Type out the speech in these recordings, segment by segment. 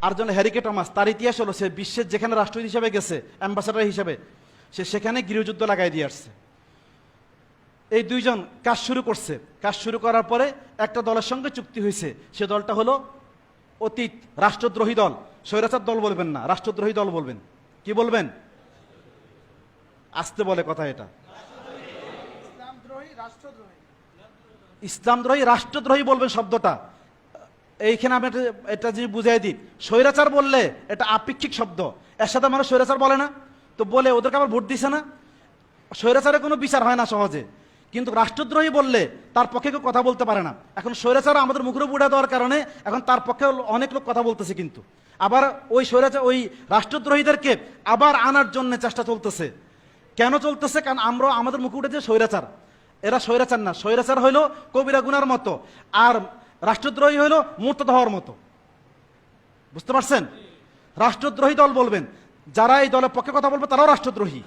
আর জন Harry কে Thomas, তার ইতিহাস হলো সে বিশ্বের যেখানে রাষ্ট্রদূত হিসেবে গেছে, অ্যাম্বাসাডার হিসেবে, সে সেখানে গৃহযুদ্ধ লাগাই দিয়ে আসছে। এই দুইজন কাজ শুরু করছে, কাজ শুরু করার পরে একটা দলের সঙ্গে চুক্তি হয়েছে, সে দলটা হলো অতীত রাষ্ট্রদ্রোহী দল। স্বৈরাচার দল বলবেন না, রাষ্ট্রদ্রোহী দল বলবেন। কি বলবেন? আসতে বলে কথা এটা, ইসলামদ্রোহী রাষ্ট্রদ্রোহী বলবেন শব্দটা। এইখানে আমি এটা যদি বুঝাই দিই, স্বৈরাচার বললে এটা আপেক্ষিক শব্দ, এর সাথে মানুষ স্বৈরাচার বলে না, তো বলে ওদেরকে আবার ভোট দিছে না। স্বৈরাচারে কোনো বিচার হয় না সহজে, কিন্তু রাষ্ট্রদ্রোহী বললে তার পক্ষে কেউ কথা বলতে পারে না। এখন স্বৈরাচার আমাদের মুখের উপর উঠে দেওয়ার কারণে এখন তার পক্ষে অনেক লোক কথা বলতেছে, কিন্তু আবার ওই স্বৈরাচার ওই রাষ্ট্রদ্রোহীদেরকে আবার আনার জন্য চেষ্টা চলতেছে। কেন চলতেছে? কারণ আমরা আমাদের মুখে উঠেছে স্বৈরাচার, এরা স্বৈরাচার না, স্বৈরাচার হইলো কবিরা গুনার মতো, আর রাষ্ট্রদ্রোহী হইলো মুরতাদ হওয়ার মতো। বুঝতে পারছেন? রাষ্ট্রদ্রোহী দল বলবেন, যারা এই দলের পক্ষে কথা বলবে তারাও রাষ্ট্রদ্রোহী।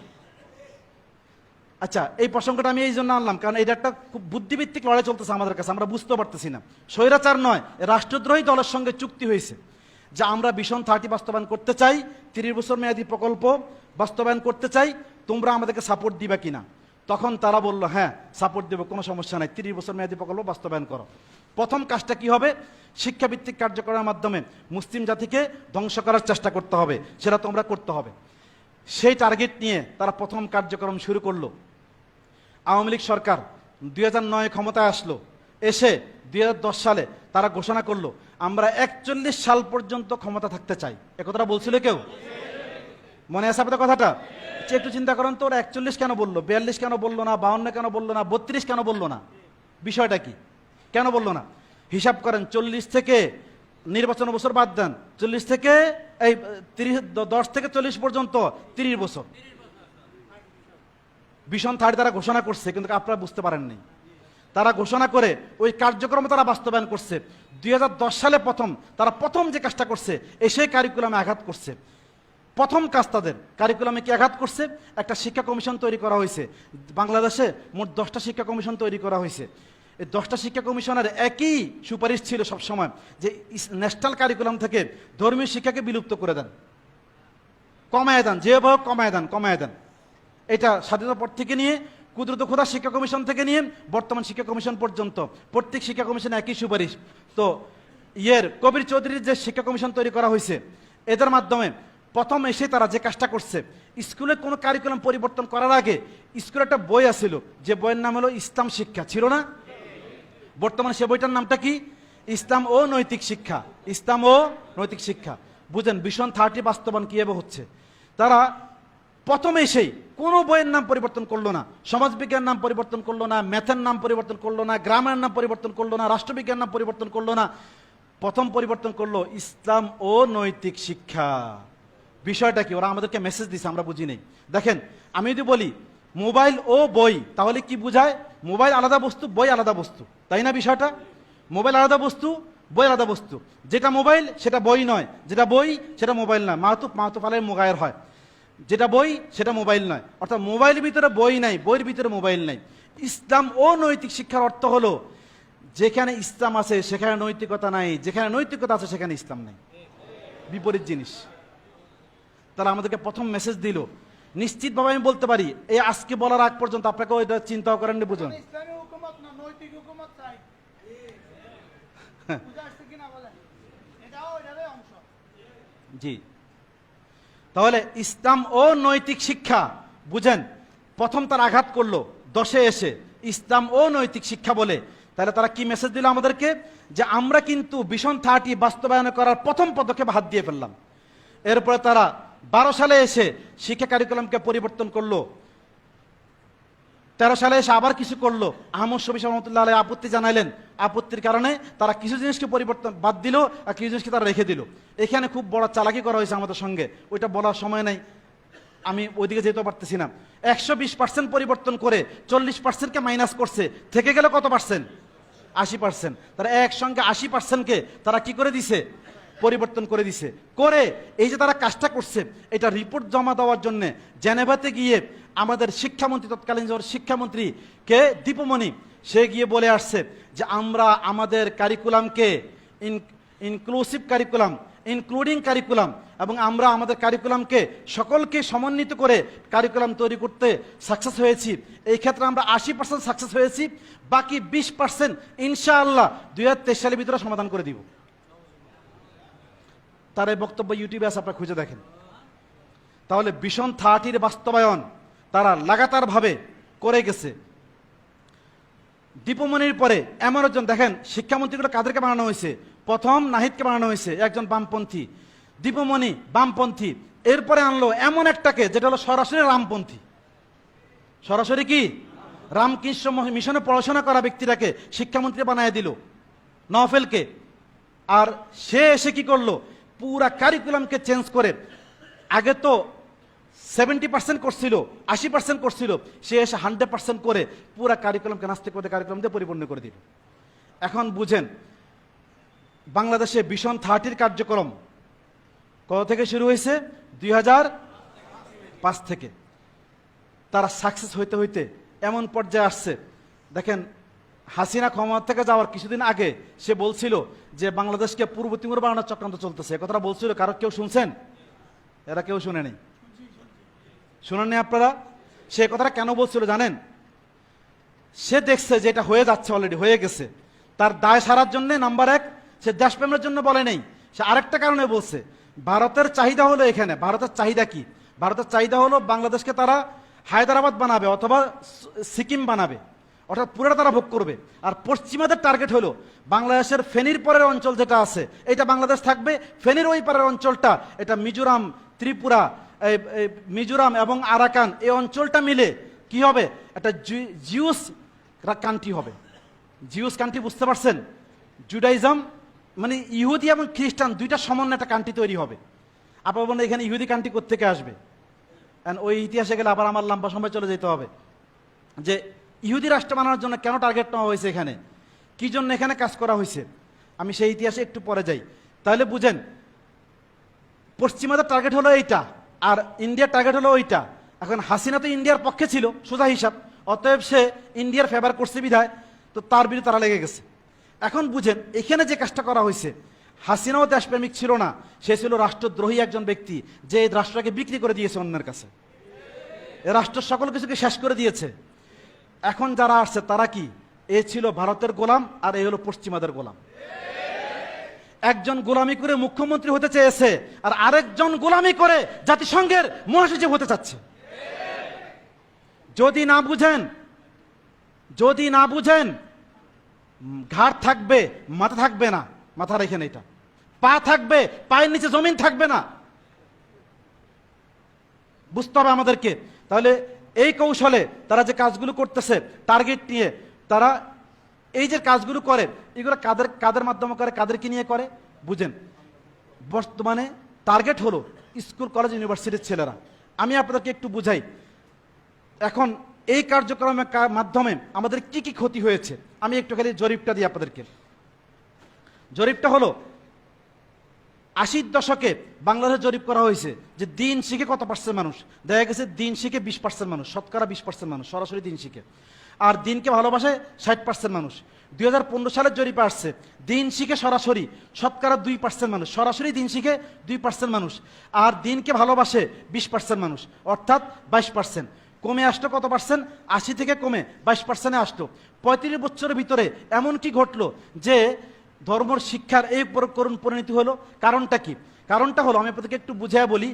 আচ্ছা, এই প্রসঙ্গটা আমি এই জন্য আনলাম কারণ এটা একটা খুব বুদ্ধিভিত্তিক লড়াই চলতেছে আমাদের কাছে, আমরা বুঝতে পারতেছি না। স্বৈরাচার নয়, রাষ্ট্রদ্রোহী দলের সঙ্গে চুক্তি হয়েছে যে আমরা ভিশন 30 বাস্তবায়ন করতে চাই, 30 বছর মেয়াদী প্রকল্প বাস্তবায়ন করতে চাই, তোমরা আমাদেরকে সাপোর্ট দিবা কিনা। তখন তারা বলল হ্যাঁ সাপোর্ট দেবো, কোনো সমস্যা নাই, 30 বছর মেয়াদী প্রকল্প বাস্তবায়ন করো। প্রথম কাজটা কি হবে? শিক্ষাভিত্তিক কার্যক্রমের মাধ্যমে মুসলিম জাতিকে ধ্বংস করার চেষ্টা করতে হবে, সেটা তোমরা করতে হবে। সেই টার্গেট নিয়ে তারা প্রথম কার্যক্রম শুরু করলো। আওয়ামী লীগ সরকার 2009 ক্ষমতায় আসলো, এসে 2010 সালে তারা ঘোষণা করলো আমরা 41 সাল পর্যন্ত ক্ষমতা থাকতে চাই। একথাটা বলছিল কেউ? মনে আছে আপনাদের কথাটা? একটু চিন্তা করেন তো, ওরা 41 কেন বললো, 42 কেন বললো না, 52 কেন বললো না, 32 কেন বললো না? বিষয়টা কি? কেন বললো না? হিসাব করেন, 40 থেকে নির্বাচন বছর বাদ দেন, 40 থেকে এই 10 থেকে 40 পর্যন্ত 30 বছর ভিশন 30 তারা ঘোষণা করছে, কিন্তু আপনারা বুঝতে পারেননি। তারা ঘোষণা করে ওই কার্যক্রম তারা বাস্তবায়ন করছে। 2010 সালে তারা প্রথম যে কাজটা করছে, এসে কারিকুলামে আঘাত করছে। প্রথম কাজ তাদের কারিকুলামে কি আঘাত করছে? একটা শিক্ষা কমিশন তৈরি করা হয়েছে। বাংলাদেশে মোট 10টা শিক্ষা কমিশন তৈরি করা হয়েছে। এই 10টা শিক্ষা কমিশনের একই সুপারিশ ছিল সবসময় যে ন্যাশনাল কারিকুলাম থেকে ধর্মীয় শিক্ষাকে বিলুপ্ত করে দেন, কমায় দেন, যেভাবে কমায় দেন। এটা স্বাধীনতার পর থেকে নিয়ে কুদরত খোদা শিক্ষা কমিশন থেকে নিয়ে বর্তমান শিক্ষা কমিশন পর্যন্ত প্রত্যেক শিক্ষা কমিশনে একই সুপারিশ। তো কবির চৌধুরীর যে শিক্ষা কমিশন তৈরি করা হয়েছে, এদের মাধ্যমে প্রথম এসে তারা যে কাজটা করছে, স্কুলে কোনো কারিকুলাম পরিবর্তন করার আগে স্কুলে একটা বই আছিল, যে বইয়ের নাম হলো ইসলাম শিক্ষা, ছিল না? বর্তমানে সে বইটার নামটা কি? ইসলাম ও নৈতিক শিক্ষা। ইসলাম ও নৈতিক শিক্ষা। বুঝেন ভিশন 30 বাস্তবায়ন কিভাবে হচ্ছে। তারা প্রথমে এসেই কোনো বইয়ের নাম পরিবর্তন করলো না, সমাজবিজ্ঞান নাম পরিবর্তন করলো না, ম্যাথের নাম পরিবর্তন করলো না, গ্রামের নাম পরিবর্তন করলো না, রাষ্ট্রবিজ্ঞান নাম পরিবর্তন করলো না, প্রথম পরিবর্তন করলো ইসলাম ও নৈতিক শিক্ষা। বিষয়টা কি? ওরা আমাদেরকে মেসেজ দিছে, আমরা বুঝি নেই। দেখেন, আমি যদি বলি মোবাইল ও বই, তাহলে কি বুঝায়? মোবাইল আলাদা বস্তু, বই আলাদা বস্তু, তাই না? বিষয়টা মোবাইল আলাদা বস্তু, বই আলাদা বস্তু। যেটা মোবাইল সেটা বই নয়, যেটা বই সেটা মোবাইল নয়। মাহাতুফ আলাইহির মোগায়ের হয়, যেটা বই সেটা মোবাইল নয়। অর্থাৎ মোবাইলের ভিতরে বই নাই, বইয়ের ভিতরে মোবাইল নাই। ইসলাম ও নৈতিক শিক্ষার অর্থ হলো যেখানে ইসলাম আছে সেখানে নৈতিকতা নাই, যেখানে নৈতিকতা আছে সেখানে ইসলাম নাই, বিপরীত জিনিস। তারা আমাদেরকে প্রথম মেসেজ দিল। নিশ্চিতভাবে আমি বলতে পারি, এই আজকে বলার আগ পর্যন্ত আপনাকে ওইটা চিন্তাও করেননি, বুঝুন। জি, তাহলে ইসলাম ও নৈতিক শিক্ষা বুঝেন, প্রথম তার আঘাত করলো 10-এ এসে ইসলাম ও নৈতিক শিক্ষা বলে। তাহলে তারা কি মেসেজ দিল আমাদেরকে? যে আমরা কিন্তু ভিশন 30 বাস্তবায়ন করার প্রথম পদক্ষেপ হাত দিয়ে ফেললাম। এরপরে তারা 12 সালে এসে শিক্ষা কারিকুলামকে পরিবর্তন করলো। 13 সালে এসে আবার কিছু করলো। আহমদ শফী রহমতুল্লাহ আলাইহি আপত্তি জানাইলেন, আপত্তির কারণে তারা কিছু জিনিসকে পরিবর্তন বাদ দিল আর কিছু জিনিসকে তারা রেখে দিল। এখানে খুব বড় চালাকি করা হয়েছে আমাদের সঙ্গে, ওইটা বলার সময় নাই, আমি ওইদিকে যেতে পারতেছি না। 120% পরিবর্তন করে 40%কে মাইনাস করছে, থেকে গেলে কত পার্সেন্ট? 80%। তারা একসঙ্গে 80%কে তারা কি করে দিছে? পরিবর্তন করে দিছে। করে এই যে তারা কাজটা করছে, এটা রিপোর্ট জমা দেওয়ার জন্য জেনেভাতে গিয়ে আমাদের শিক্ষামন্ত্রী, তৎকালীন শিক্ষামন্ত্রী কে দীপুমণি, সে গিয়ে বলে আসছে যে আমরা আমাদের কারিকুলামকে ইনক্লুসিভ কারিকুলাম, ইনক্লুডিং কারিকুলাম, এবং আমরা আমাদের কারিকুলামকে সকলকে সমন্বিত করে কারিকুলাম তৈরি করতে সাকসেস হয়েছি। এই ক্ষেত্রে আমরা 80% সাকসেস হয়েছি, বাকি 20% ইনশাআল্লাহ 2023 সালের ভিতরে সমাধান করে দিব। তার এই বক্তব্য ইউটিউবে আছে, আপনারা খুঁজে দেখেন। তাহলে ভিশন 30 বাস্তবায়ন তারা লাগাতারভাবে করে গেছে। দীপমণির পরে এমন একজন, দেখেন শিক্ষামন্ত্রীগুলো কাদেরকে বানানো হয়েছে, প্রথম নাহিদকে বানানো হয়েছে, একজন বামপন্থী, দীপমণি বামপন্থী, এরপরে আনলো এমন একটাকে যেটা হলো সরাসরি রামপন্থী। সরাসরি কি রামকৃষ্ণ মিশনে পড়াশোনা করা ব্যক্তিটাকে শিক্ষামন্ত্রী বানায় দিল, নওফেলকে। আর সে এসে কি করলো, পুরা কারিকুলামকে চেঞ্জ করে, আগে তো 70% করছিল, 80% করছিল, সে এসে 100% করে পুরা কারিকুলামকে নাস্তিকবাদী কারিকুলাম দিয়ে পরিপূর্ণ করে দিল। এখন বুঝেন বাংলাদেশে ভিশন 30 কার্যক্রম কত থেকে শুরু হয়েছে, 2005 থেকে। তারা সাকসেস হইতে হইতে এমন পর্যায়ে আসছে। দেখেন হাসিনা ক্ষমতা থেকে যাওয়ার কিছুদিন আগে সে বলছিল যে বাংলাদেশকে পূর্ব তিমুর বানানোর চক্রান্ত চলতেছে, কথাটা বলছিল। কারো কেউ শুনছেন? এরা কেউ শুনেনি, শুনেননি আপনারা? সে কথাটা কেন বলছিল জানেন? সে দেখছে যে এটা হয়ে যাচ্ছে, অলরেডি হয়ে গেছে। তার দায় সারার জন্য নাম্বার 1 সে দেশপ্রেমের জন্য বলে নেই, সে আরেকটা কারণে বলছে। ভারতের চাহিদা হলো এখানে, ভারতের চাহিদা কি? ভারতের চাহিদা হলো বাংলাদেশকে তারা হায়দ্রাবাদ বানাবে অথবা সিকিম বানাবে, অর্থাৎ পুরোটা তারা ভোগ করবে। আর পশ্চিমাদের টার্গেট হলো বাংলাদেশের ফেনীর পরের অঞ্চল যেটা আছে এটা বাংলাদেশ থাকবে, ফেনীর ওই পারের অঞ্চলটা এটা মিজোরাম, ত্রিপুরা, মিজোরাম এবং আরাকান, এই অঞ্চলটা মিলে কি হবে, একটা জিউস কান্ট্রি হবে। জিউস কান্ট্রি বুঝতে পারছেন? জুডাইজম মানে ইহুদি এবং খ্রিস্টান দুইটা সমন্বয় একটা কান্ট্রি তৈরি হবে। আপনার বলেন এখানে ইহুদি কান্ট্রি কোত্থেকে আসবে? ওই ইতিহাসে গেলে আবার আমার লম্বা সময় চলে যেতে হবে যে ইহুদি রাষ্ট্র বানানোর জন্য কেন টার্গেট নেওয়া হয়েছে, এখানে কি জন্য এখানে কাজ করা হয়েছে। আমি সেই ইতিহাসে একটু পরে যাই। তাহলে বুঝেন পশ্চিমাদের টার্গেট হলো এইটা, আর ইন্ডিয়ার টার্গেট হলো ওইটা। এখন হাসিনা তো ইন্ডিয়ার পক্ষে ছিল সোজা হিসাব, অতএব সে ইন্ডিয়ার ফেভার করছে বিধায় তো তার বিরুদ্ধে তারা লেগে গেছে। এখন বুঝেন এখানে যে কাজটা করা হয়েছে, হাসিনাও দেশপ্রেমিক ছিল না, সে ছিল রাষ্ট্রদ্রোহী একজন ব্যক্তি, যে এই রাষ্ট্রকে বিক্রি করে দিয়েছে অন্যের কাছে, এ রাষ্ট্র সকল কিছুকে শেষ করে দিয়েছে। এখন যারা আসছে তারা কি, এ ছিল ভারতের গোলাম আর এ হলো পশ্চিমাদের গোলাম। একজন গোলামি করে মুখ্যমন্ত্রী হতে চেয়েছে আর আরেকজন গোলামি করে জাতিসংঘের মহাসচিব হতে চাচ্ছে। যদি না বুঝেন ঘাড় থাকবে মাথা থাকবে না, মাথা রেখেন, এটা পা থাকবে পায়ের নিচে জমিন থাকবে না, বুঝতে হবে আমাদেরকে। তাহলে এই কৌশলে তারা যে কাজগুলো করতেছে টার্গেট নিয়ে, তারা এই যে কাজগুলো করে এগুলো কাদের মাধ্যমে করে, কাদেরকে নিয়ে করে বুঝেন। বর্তমানে টার্গেট হলো স্কুল কলেজ ইউনিভার্সিটির ছেলেরা। আমি আপনাদেরকে একটু বুঝাই এখন এই কার্যক্রমের মাধ্যমে আমাদের কি কি ক্ষতি হয়েছে। আমি একটু খালি জরিপটা দিই আপনাদেরকে। জরিপটা হলো 80-র দশকে বাংলাদেশে জরিপ করা হয়েছে যে দিন শিখে কত পার্সেন্ট মানুষ, দেখা গেছে দিন শিখে 20% মানুষ, শতকরা 20% মানুষ সরাসরি দিন শিখে, আর দিনকে ভালোবাসে 60% মানুষ। 2015 সালের জরিপে আসছে দিন শিখে সরাসরি শতকরা 2% মানুষ, সরাসরি দিন শিখে 2% মানুষ, আর দিনকে ভালোবাসে 20% মানুষ, অর্থাৎ 22%। কমে আসতো কত পার্সেন্ট? 80 থেকে কমে 22%-এ আসতো। 35 বছরের ভিতরে এমন কি ঘটলো যে ধর্মর শিক্ষার এই পরিণতি হলো? কারণটা কি? কারণটা হলো আমি আপনাদেরকে একটু বুঝিয়ে বলি।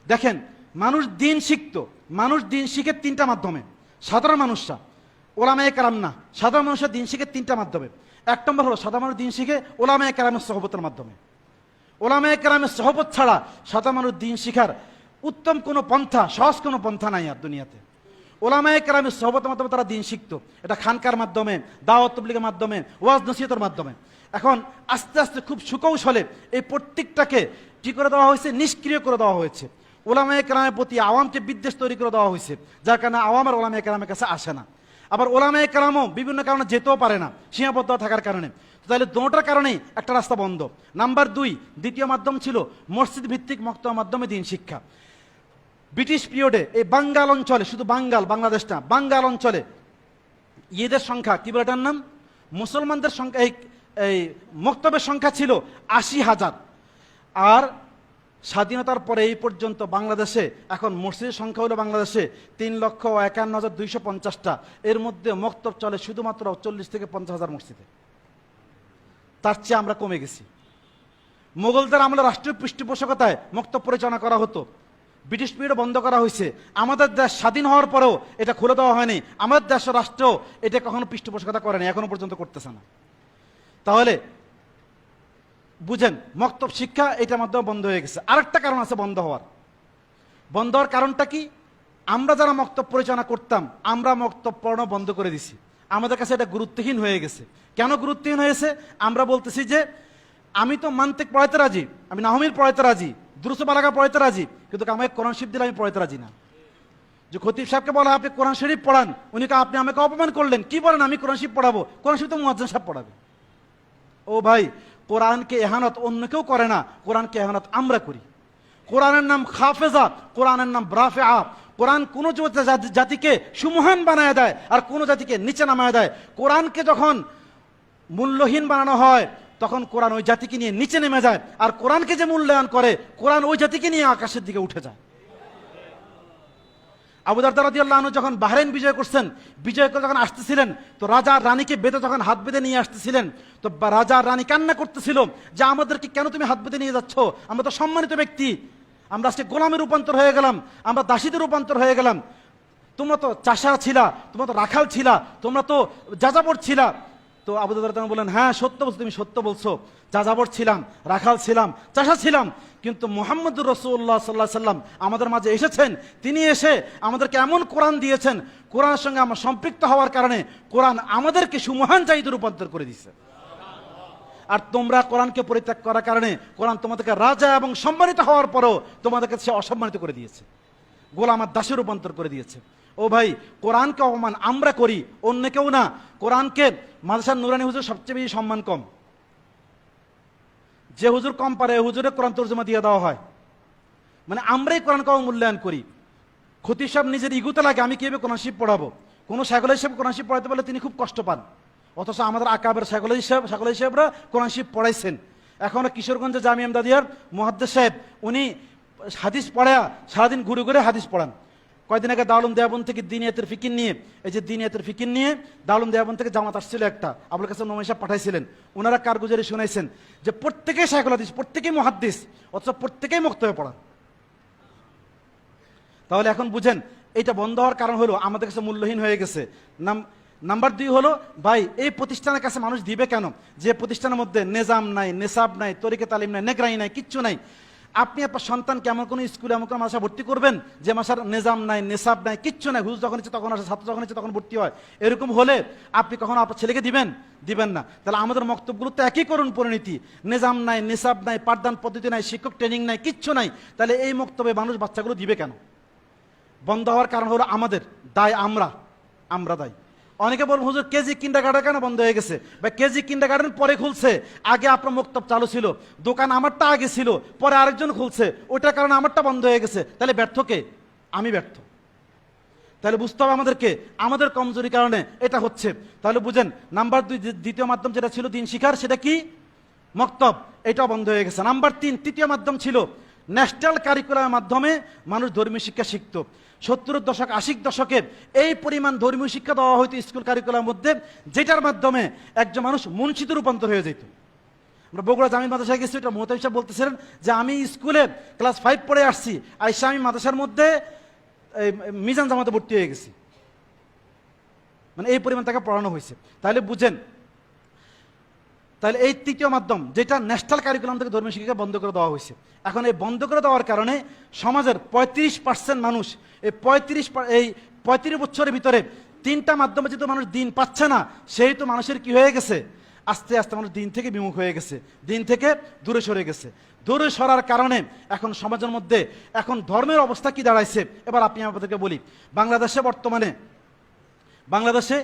দেখেন মানুষ দিন শিখতো, মানুষ দিন শিখে 3টা মাধ্যমে। সাধারণ মানুষরা, ওলামায়ে কেরাম না, সাধারণ মানুষের দিন শিখে 3টা মাধ্যমে। 1 নম্বর হলো সাধারণ মানুষ দিন শিখে ওলামায়ে কেরামের সহবতের মাধ্যমে। ওলামায়ে কেরামের সহবত ছাড়া সাধারণ মানুষ দিন শিখার উত্তম কোনো পন্থা, সহজ কোনো পন্থা নাই আর দুনিয়াতে। ওলামায়ে কেরামের সহবতের মাধ্যমে তারা দিন শিখতো, এটা খানকার মাধ্যমে, দাওয়াত তাবলীগের মাধ্যমে, ওয়াজ নসিহতের মাধ্যমে। এখন আস্তে আস্তে খুব সুকৌশলে এই প্রত্যেকটাকে কি করে দেওয়া হয়েছে? নিষ্ক্রিয় করে দেওয়া হয়েছে। ওলামায়ে কেরামের প্রতি আওয়ামকে বিদ্বেষ তৈরি করে দেওয়া হয়েছে, যার কারণে আওয়াম আর ওলামায়ে কেরামের কাছে আসে না। আবার ওলামায়ে কেরামও বিভিন্ন কারণে যেতেও পারে না, সীমাবদ্ধ থাকার কারণে। তাহলে দুটোর কারণেই একটা রাস্তা বন্ধ। নাম্বার 2, দ্বিতীয় মাধ্যম ছিল মসজিদ ভিত্তিক মক্তব্য মাধ্যমে দিন শিক্ষা। ব্রিটিশ পিরিয়ডে এই বাঙ্গাল অঞ্চলে, শুধু বাংলাদেশ না, বাঙ্গাল অঞ্চলে ইয়েদের সংখ্যা কি বলে এটার নাম, মুসলমানদের সংখ্যা, এই মক্তবের সংখ্যা ছিল 80,000, আর স্বাধীনতার পরে এই পর্যন্ত বাংলাদেশে এখন মসজিদের সংখ্যা হলো বাংলাদেশে 3,51,250টা, এর মধ্যে মক্তব চলে শুধুমাত্র 40 থেকে 50,000 মসজিদে। তার চেয়ে আমরা কমে গেছি। মোগলদের আমলে রাষ্ট্রীয় পৃষ্ঠপোষকতায় মক্তব পরিচালনা করা হতো, ব্রিটিশ পিরিয়ডে বন্ধ করা হয়েছে। আমাদের দেশ স্বাধীন হওয়ার পরেও এটা খুলে দেওয়া হয়নি, আমাদের দেশ রাষ্ট্র এটা কখনো পৃষ্ঠপোষকতা করেনি, এখনো পর্যন্ত করতেছে না। তাহলে বুঝেন মক্তব শিক্ষা এটার মাধ্যমে বন্ধ হয়ে গেছে। আরেকটা কারণ আছে বন্ধ হওয়ার কারণটা কি? আমরা যারা মক্তব পরিচালনা করতাম, আমরা মক্তব পড়ানো বন্ধ করে দিছি। আমাদের কাছে এটা গুরুত্বহীন হয়ে গেছে। কেন গুরুত্বহীন হয়েছে? আমরা বলতেছি যে আমি তো মান্তিক পড়াইতে রাজি, আমি নাহমির পড়াইতে রাজি, দুরুস বালাগা পড়াইতে রাজি, কিন্তু আমাকে কোরআন শরীফ দিলে আমি পড়াইতে রাজি না। যে খতিব সাহেবকে বলা আপনি কোরআন শরীফ পড়ান, উনি আপনি আমাকে অপমান করলেন, কি বলেন আমি কোরআন শরীফ পড়াবো? কোরআন শরীফ তো মুয়াজ্জিন সাহেব পড়াবে। ও ভাই, কোরআনকে এহানত অন্য কেউ করে না, কোরআনকে এহানত আমরা করি। কোরআনের নাম হাফেজা, কোরআনের নাম রাফেআ। কোরআন কোন জাতিকে সুমহান বানায় দেয় আর কোন জাতিকে নিচে নামায় দেয়। কোরআনকে যখন মূল্যহীন বানানো হয় তখন কোরআন ওই জাতিকে নিয়ে নিচে নেমে যায়, আর কোরআনকে যে মূল্যায়ন করে কোরআন ওই জাতিকে নিয়ে আকাশের দিকে উঠে যায়। আবু দারদা রাদিয়াল্লাহু আনহু যখন বাহরাইন বিজয় করছেন, বিজয় করে যখন আসতেছিলেন, তো রাজা আর রানীকে বেঁধে যখন হাত বেঁধে নিয়ে আসতেছিলেন, তো রাজা আর রানী কান্না করতেছিল যে আমাদেরকে কেন তুমি হাত বেঁধে নিয়ে যাচ্ছ? আমরা তো সম্মানিত ব্যক্তি, আমরা আজকে গোলামের রূপান্তর হয়ে গেলাম, আমরা দাসীদের রূপান্তর হয়ে গেলাম। তোমরা তো চাষা ছিলা, তোমরা তো রাখাল ছিলা, তোমরা তো যাযাবর ছিলা। তো আবু দারদা বলেন, হ্যাঁ সত্য বলছো, তুমি সত্য বলছো, যাযাবর ছিলাম, রাখাল ছিলাম, চাষা ছিলাম, কিন্তু মুহাম্মদুর রাসূলুল্লাহ সাল্লাল্লাহু আলাইহি ওয়াসাল্লাম আমাদের মাঝে এসেছেন। তিনি এসে আমাদেরকে এমন কোরআন দিয়েছেন, কোরআনের সঙ্গে আমরা সম্পৃক্ত হওয়ার কারণে কোরআন আমাদেরকে সুমহান জাতিতে রূপান্তর করে দিয়েছে। আর তোমরা কোরআনকে পরিত্যাগ করার কারণে কোরআন তোমাদেরকে রাজা এবং সম্মানিত হওয়ার পরও তোমাদেরকে সে অসম্মানিত করে দিয়েছে, গোলাম আর দাসে রূপান্তর করে দিয়েছে। ও ভাই, কোরআনকে অপমান আমরা করি, অন্য কেউ না। কোরআনকে মাদ্রাসার নুরানি হুজুর সবচেয়ে বেশি সম্মান কম। যে হুজুর কম পারে হুজুরে কোরআন তর্জমা দিয়ে দেওয়া হয়, মানে আমরাই কোরআনকে অবমূল্যায়ন করি। খতিব সাহেব নিজের ইগুতে লাগে আমি কিভাবে কোরআন শরীফ পড়াবো। কোনো শায়খুল হিসেবে কোরআন শরীফ পড়াতে বলে তিনি খুব কষ্ট পান, অথচ আমাদের আকাবের শায়খুল হিসেবরা কোরআন শরীফ পড়াইছেন। এখনো কিশোরগঞ্জে জামিয়া ইমদাদিয়ার মুহাদ্দিস সাহেব, উনি হাদিস পড়ায়া সারাদিন ঘুরে ঘুরে হাদিস পড়ান। কয়েকদিন আগে দারুল উলুম দেওবন্দ থেকে দিনিয়াতের ফিকির নিয়ে, এই যে দিনিয়াতের ফিকির নিয়ে দারুল উলুম দেওবন্দ থেকে জামাত আসছিল একটা, আবুল কাসেম নোমানী সাহেব পাঠাইছিলেন। ওনারা কারগুজারি শুনাইছেন যে প্রত্যেকেই শায়খুল হাদিস, প্রত্যেকেই মুহাদ্দিস, অথচ প্রত্যেকেই মুক্তবে পড়ান। তাহলে এখন বুঝেন এটা বন্ধ হওয়ার কারণ হলো আমাদের কাছে মূল্যহীন হয়ে গেছে। নাম্বার 2 হলো ভাই, এই প্রতিষ্ঠানের কাছে মানুষ দিবে কেন? যে প্রতিষ্ঠানের মধ্যে নিজাম নাই, নেসাব নাই, তরিকে তালিম নাই, নেগরানি নাই, কিচ্ছু নাই। আপনি আপনার সন্তানকে এমন কোনো স্কুলে এমন কোনো মাদ্রাসা ভর্তি করবেন যে মাসার নিজাম নাই, নেসাব নাই, কিচ্ছু নাই, হুজুর যখন ইচ্ছে তখন আসে, ছাত্র যখন ইচ্ছে তখন ভর্তি হয়, এরকম হলে আপনি কখনো আপনার ছেলেকে দিবেন না। তাহলে আমাদের মক্তবগুলো তো একই করুন পরিণতি, নিজাম নাই, নেসাব নাই, পাঠদান পদ্ধতি নাই, শিক্ষক ট্রেনিং নাই, কিচ্ছু নাই। তাহলে এই মক্তবে মানুষ বাচ্চাগুলো দিবে কেন? বন্ধ হওয়ার কারণ হলো আমাদের দায়, আমরা দায়ী। অনেকে বলবো হুজুর কেজি কিন্ডারগার্টেন কেন বন্ধ হয়ে গেছে? বা কেজি কিন্ডারগার্টেন পরে খুলছে, আগে আপনার মক্তব চালু ছিল, দোকান আমারটা আগে ছিল, পরে আরেকজন খুলছে, ওইটার কারণে আমারটা বন্ধ হয়ে গেছে। তাহলে ব্যর্থ কে? আমি ব্যর্থ। তাহলে বুঝতে হবে আমাদেরকে আমাদের কমজোরির কারণে এটা হচ্ছে। তাহলে বুঝেন নাম্বার 2 দ্বিতীয় মাধ্যম যেটা ছিল দিন শিখার, সেটা কি? মক্তব, এটাও বন্ধ হয়ে গেছে। নাম্বার 3 তৃতীয় মাধ্যম ছিল ন্যাশনাল কারিকুলামের মাধ্যমে মানুষ ধর্মীয় শিক্ষা শিখত। 70-এর দশক 80-এর দশকে এই পরিমাণ ধর্মীয় শিক্ষা দেওয়া হয়তো স্কুল কারিকুলামের মধ্যে, যেটার মাধ্যমে একজন মানুষ মুন্সিতে রূপান্তর হয়ে যেত। আমরা বগুড়া জামিল মাদ্রাসায় গেছি, এটা মোহতামিম সাহেব বলতেছিলেন যে আমি স্কুলে ক্লাস 5 পড়ে আসছি, আইসা আমি মাদ্রাসার মধ্যে মিজান জামাতে ভর্তি হয়ে গেছি, মানে এই পরিমাণ তাকে পড়ানো হয়েছে। তাহলে বুঝেন, তাহলে এই তৃতীয় মাধ্যম যেটা ন্যাশনাল কারিকুলাম থেকে ধর্মীয় শিক্ষা বন্ধ করে দেওয়া হয়েছে। এখন এই বন্ধ করে দেওয়ার কারণে সমাজের 35% মানুষ এই 35 বছরের ভিতরে 3টা মাধ্যমে যেহেতু মানুষ দিন পাচ্ছে না, সেই তো মানুষের কি হয়ে গেছে, আস্তে আস্তে মানুষ দিন থেকে বিমুখ হয়ে গেছে, দিন থেকে দূরে সরে গেছে। দূরে সরার কারণে এখন সমাজের মধ্যে এখন ধর্মের অবস্থা কি দাঁড়াইছে। এবার আপনি আমাদেরকে বলি, বর্তমানে বাংলাদেশে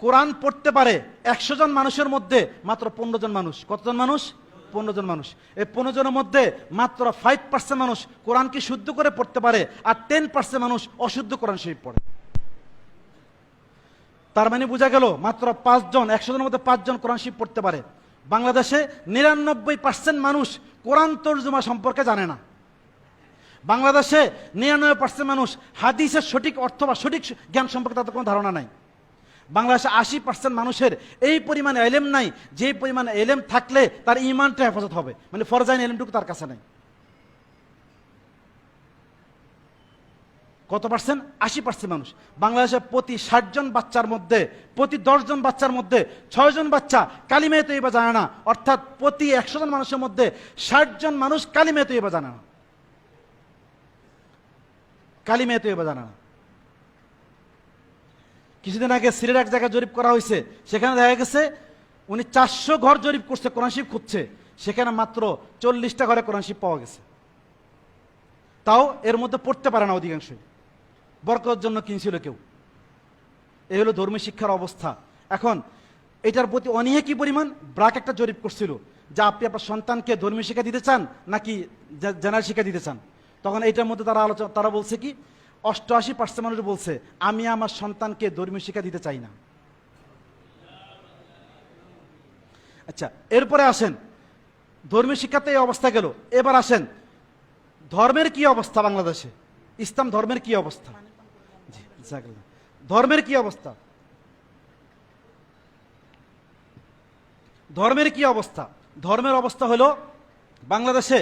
কোরআন পড়তে পারে 100 জন মানুষের মধ্যে মাত্র 15 জন মানুষ। কতজন মানুষ? 15 জন মানুষ। এই 15 জনের মধ্যে মাত্র 5% মানুষ কোরআনকে শুদ্ধ করে পড়তে পারে, আর 10% মানুষ অশুদ্ধ কোরআন শরীফ পড়ে। তার মানে বোঝা গেল মাত্র 5 জন, 100 জনের মধ্যে 5 জন কোরআন শরীফ পড়তে পারে। বাংলাদেশে 99% মানুষ কোরআন তর্জমা সম্পর্কে জানে না। বাংলাদেশে 99% মানুষ হাদিসের সঠিক অর্থ বা সঠিক জ্ঞান সম্পর্কে তাদের কোনো ধারণা নাই। বাংলাদেশে 80% মানুষের এই পরিমাণে এলেম নাই, যে পরিমাণে এলেম থাকলে তার ইমানটা হেফাজত হবে, মানে ফরজাইন এলেমটুকু তার কাছে নাই। কত পার্সেন্ট? 80% মানুষ। বাংলাদেশে প্রতি 60 জন বাচ্চার মধ্যে, প্রতি 10 জন বাচ্চার মধ্যে 6 জন বাচ্চা কালিমা তৈয়বা জানে না, অর্থাৎ প্রতি 100 জন মানুষের মধ্যে 60 জন মানুষ কালিমা তৈয়বা জানে না, কালিমা তৈয়বা জানে না। কিছুদিন আগে সিলেট এক জায়গায় জরিপ করা হয়েছে, সেখানে দেখা গেছে উনি 400 ঘর জরিপ করছে, কোরআন শরীফ খুঁজছে, সেখানে মাত্র 40টা ঘরে কোরআন শরীফ পাওয়া গেছে। তাও এর মধ্যে পড়তে পারে না অধিকাংশই, বরকতের জন্য কিনছিল কেউ। এই হলো ধর্মীয় শিক্ষার অবস্থা। এখন এটার প্রতি অনীহা কি পরিমাণ। ব্রাক একটা জরিপ করছিল যে আপনি আপনার সন্তানকে ধর্মীয় শিক্ষা দিতে চান নাকি জেনারেল শিক্ষা দিতে চান। তখন এইটার মধ্যে তারা বলছে কি, 88% মানুষ বলছে আমি আমার সন্তানকে ধর্মীয় শিক্ষা দিতে চাই না। আচ্ছা, এরপরে আসেন, ধর্মীয় শিক্ষাতে এই অবস্থা গেল। এবার আসেন ধর্মের কি অবস্থা বাংলাদেশে, ইসলাম ধর্মের কি অবস্থা। ধর্মের কি অবস্থা, ধর্মের কি অবস্থা। ধর্মের অবস্থা হলো বাংলাদেশে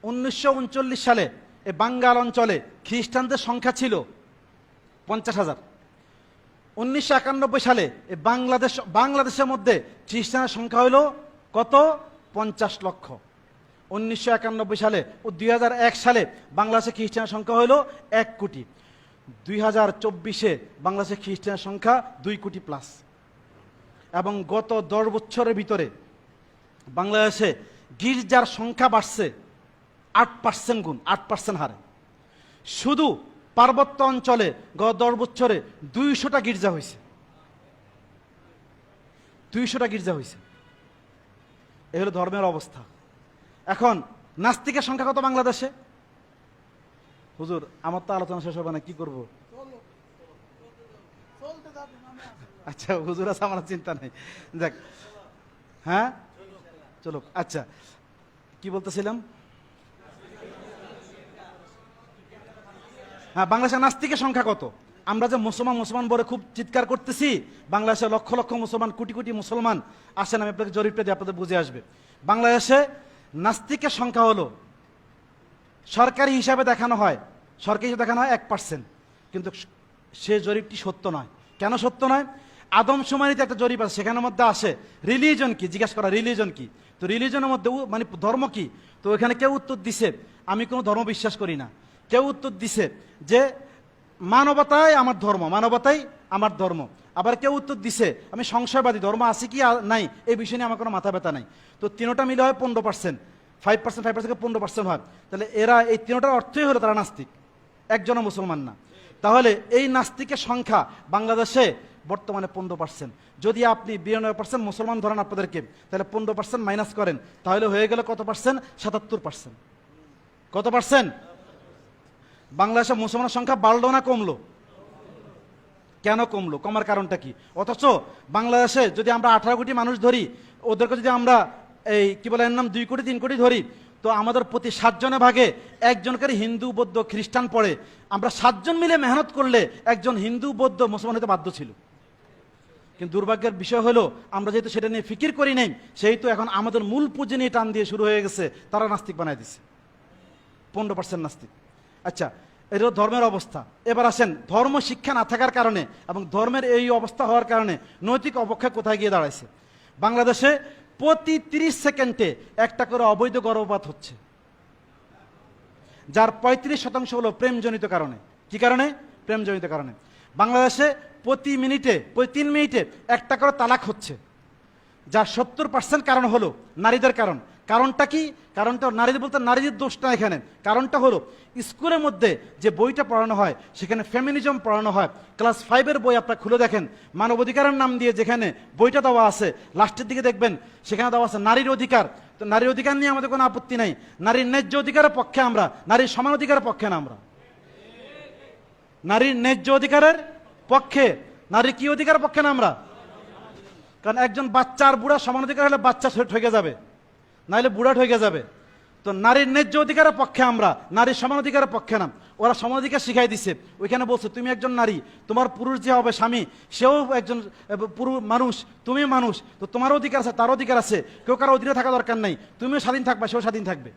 1939 সালে এই বাঙ্গাল অঞ্চলে খ্রিস্টানদের সংখ্যা ছিল 50,000। 1991 সালে এই বাংলাদেশের মধ্যে খ্রিস্টানের সংখ্যা হলো কত? 50 লক্ষ। 1991 সালে ও 2001 সালে বাংলাদেশে খ্রিস্টানের সংখ্যা হলো 1 কোটি। 2024-এ বাংলাদেশে খ্রিস্টানের সংখ্যা 2 কোটি প্লাস। এবং গত 10 বছরের ভিতরে বাংলাদেশে গির্জার সংখ্যা বাড়ছে 8% গুণ, 8% হারে। শুধু পার্বত্য অঞ্চলে গত 10 বছরে 200টা গির্জা হয়েছে, 200টা গির্জা হয়েছে। এই হলো ধর্মের অবস্থা। এখন নাস্তিকের সংখ্যা কত বাংলাদেশে? হুজুর আমার তো আলোচনা শেষ হবে না, কি করব? আচ্ছা হুজুর আছে, আমার চিন্তা নেই। দেখ, হ্যাঁ চলো। আচ্ছা, কি বলতেছিলাম? হ্যাঁ, বাংলাদেশের নাস্তিকের সংখ্যা কত? আমরা যে মুসলমান বলে খুব চিৎকার করতেছি, বাংলাদেশে লক্ষ লক্ষ মুসলমান, কোটি কোটি মুসলমান। আসেন আমি আপনাকে জরিপটা দিয়ে আপনাদের বুঝে আসবে। বাংলাদেশে নাস্তিকের সংখ্যা হলো, সরকারি হিসাবে দেখানো হয়, 1%, কিন্তু সে জরিপটি সত্য নয়। কেন সত্য নয়? আদমশুমারিতে একটা জরিপ আছে, সেখানের মধ্যে আসে রিলিজন কি, জিজ্ঞাসা করা রিলিজন কি। তো রিলিজনের মধ্যে মানে ধর্ম কি, তো এখানে কেউ উত্তর দিছে আমি কোনো ধর্ম বিশ্বাস করি না, কেউ উত্তর দিছে যে মানবতাই আমার ধর্ম, মানবতাই আমার ধর্ম। আবার কেউ উত্তর দিছে আমি সংশয়বাদী, ধর্ম আছে কি নাই এই বিষয় নিয়ে আমার কোনো মাথা ব্যথা নাই। তো তিনোটা মিলে হয় 15%, 5% থেকে 15% হয়। তাহলে এরা এই তিনোটার অর্থই হলো তারা নাস্তিক, একজনও মুসলমান না। তাহলে এই নাস্তিকের সংখ্যা বাংলাদেশে বর্তমানে 15%। যদি আপনি 92% মুসলমান ধরেন আপনাদেরকে, তাহলে 15% মাইনাস করেন, তাহলে হয়ে গেল কত পার্সেন্ট? 77%। কত পার্সেন্ট? বাংলাদেশে মুসলমানের সংখ্যা বাড়লো না কমলো? কেন কমলো? কমার কারণটা কি? অথচ বাংলাদেশে যদি আমরা 18 কোটি মানুষ ধরি, ওদেরকে যদি আমরা এই কি বলে এর নাম 2 কোটি 3 কোটি ধরি, তো আমাদের প্রতি 7 জনের ভাগে একজন করে হিন্দু বৌদ্ধ খ্রিস্টান পড়ে। আমরা 7 জন মিলে মেহনত করলে একজন হিন্দু বৌদ্ধ মুসলমান হতে বাধ্য ছিল। কিন্তু দুর্ভাগ্যের বিষয় হলো আমরা যেহেতু সেটা নিয়ে ফিকির করি নাই, সেহেতু এখন আমাদের মূল পুঁজি নিয়ে টান দিয়ে শুরু হয়ে গেছে, তারা নাস্তিক বানায় দিছে, 15% নাস্তিক। আচ্ছা, এটা ধর্মের অবস্থা। এবার আসেন ধর্ম শিক্ষা না থাকার কারণে এবং ধর্মের এই অবস্থা হওয়ার কারণে নৈতিক অবক্ষয় কোথায় গিয়ে দাঁড়াইছে। বাংলাদেশে প্রতি 30 সেকেন্ডে একটা করে অবৈধ গর্ভপাত হচ্ছে, যার 35% হলো প্রেমজনিত কারণে। কি কারণে? প্রেমজনিত কারণে। বাংলাদেশে প্রতি 3 মিনিটে একটা করে তালাক হচ্ছে, যার 70% কারণ হলো নারীদের কারণ। কারণটা কি? কারণটা নারীদের বলতে নারীদের দোষ না এখানে। কারণটা হলো স্কুলের মধ্যে যে বইটা পড়ানো হয় সেখানে ফেমিনিজম পড়ানো হয়। ক্লাস 5-এর বই আপনারা খুলে দেখেন, মানবাধিকারের নাম দিয়ে যেখানে বইটা দেওয়া আছে, লাস্টের দিকে দেখবেন সেখানে দেওয়া আছে নারীর অধিকার। তো নারীর অধিকার নিয়ে আমাদের কোনো আপত্তি নাই, নারীর ন্যায্য অধিকারের পক্ষে আমরা, নারীর সমান অধিকারের পক্ষে না আমরা। নারীর ন্যায্য অধিকারের পক্ষে, নারীর কি অধিকারের পক্ষে না আমরা? কারণ একজন বাচ্চা আর বুড়া সমান অধিকার হলে বাচ্চা ঠকে যাবে, নাহলে বুড়াট হয়ে যাবে। তো নারীর ন্যায্য অধিকারের পক্ষে আমরা, নারীর সমান অধিকারের পক্ষে না। ওরা সমান অধিকার শিখাই দিছে। ওইখানে বলছে তুমি একজন নারী, তোমার পুরুষ যে হবে স্বামী সেও একজন পুরুষ মানুষ, তুমি মানুষ, তো তোমারও অধিকার আছে তার অধিকার আছে, কেউ কারো অধীনে থাকা দরকার নাই, তুমিও স্বাধীন থাকবা সেও স্বাধীন থাকবে।